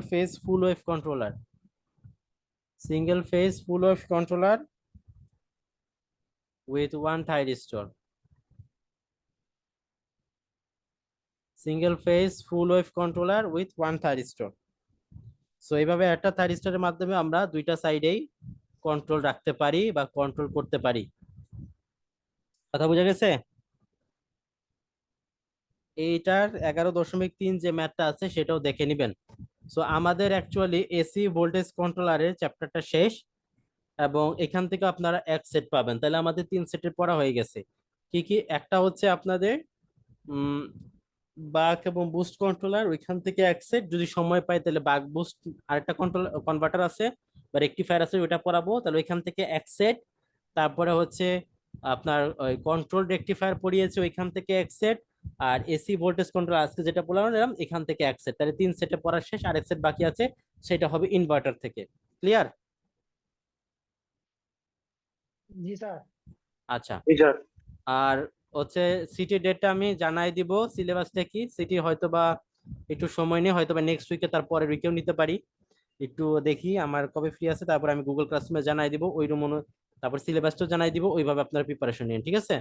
phase full wave controller, single phase full wave controller with one thyristor, single phase full wave controller with one thyristor। So এইভাবে একটা থাইরিস্টরের মাধ্যমে আমরা দুইটা সাইডেই কন্ট্রোল রাখতে পারি বা কন্ট্রোল করতে পারি। কথা বোঝা গেছে? এইটার 11.3 যে ম্যাথটা আছে সেটাও দেখে নিবেন। সো আমাদের অ্যাকচুয়ালি এসি ভোল্টেজ কন্ট্রোলারের চ্যাপ্টারটা শেষ এবং এখান থেকে আপনারা এক সেট পাবেন, তাহলে আমাদের 3 সেটের পড়া হয়ে গেছে। কি কি, একটা হচ্ছে আপনাদের বাক এবং বুস্ট কন্ট্রোলার, ওইখান থেকে এক সেট, যদি সময় পাই তাহলে বাক বুস্ট আরেকটা কন্ট্রোল কনভার্টার আছে বা রেকটিফায়ার আছে ওইটা পড়াবো, তাহলে ওইখান থেকে এক সেট। তারপরে হচ্ছে আপনার ওই কন্ট্রোল রেকটিফায়ার পড়িয়েছে ওইখান থেকে এক সেট, আর এসি ভোল্টেজ কন্ট্রোল আজকে যেটা বললাম এখান থেকে এক সেট, তাহলে 3 সেটে পড়া শেষ, আর এক সেট বাকি আছে সেটা হবে ইনভার্টার থেকে। ক্লিয়ার? জি স্যার। আচ্ছা, আর হচ্ছে সিটি ডেটটা আমি জানাই দিব, সিলেবাসটা কি, সিটি হয়তো বা একটু সময় নিয়ে হয়তো বা নেক্সট উইকে তার পরের উইকেও নিতে পারি, একটু দেখি আমার কবে ফ্রি আছে, তারপর আমি গুগল ক্লাসরুমে জানাই দিব ওই রুম, তারপর সিলেবাসটাও জানাই দিব, ওইভাবে আপনারা প্রিপারেশন নিন, ঠিক আছে?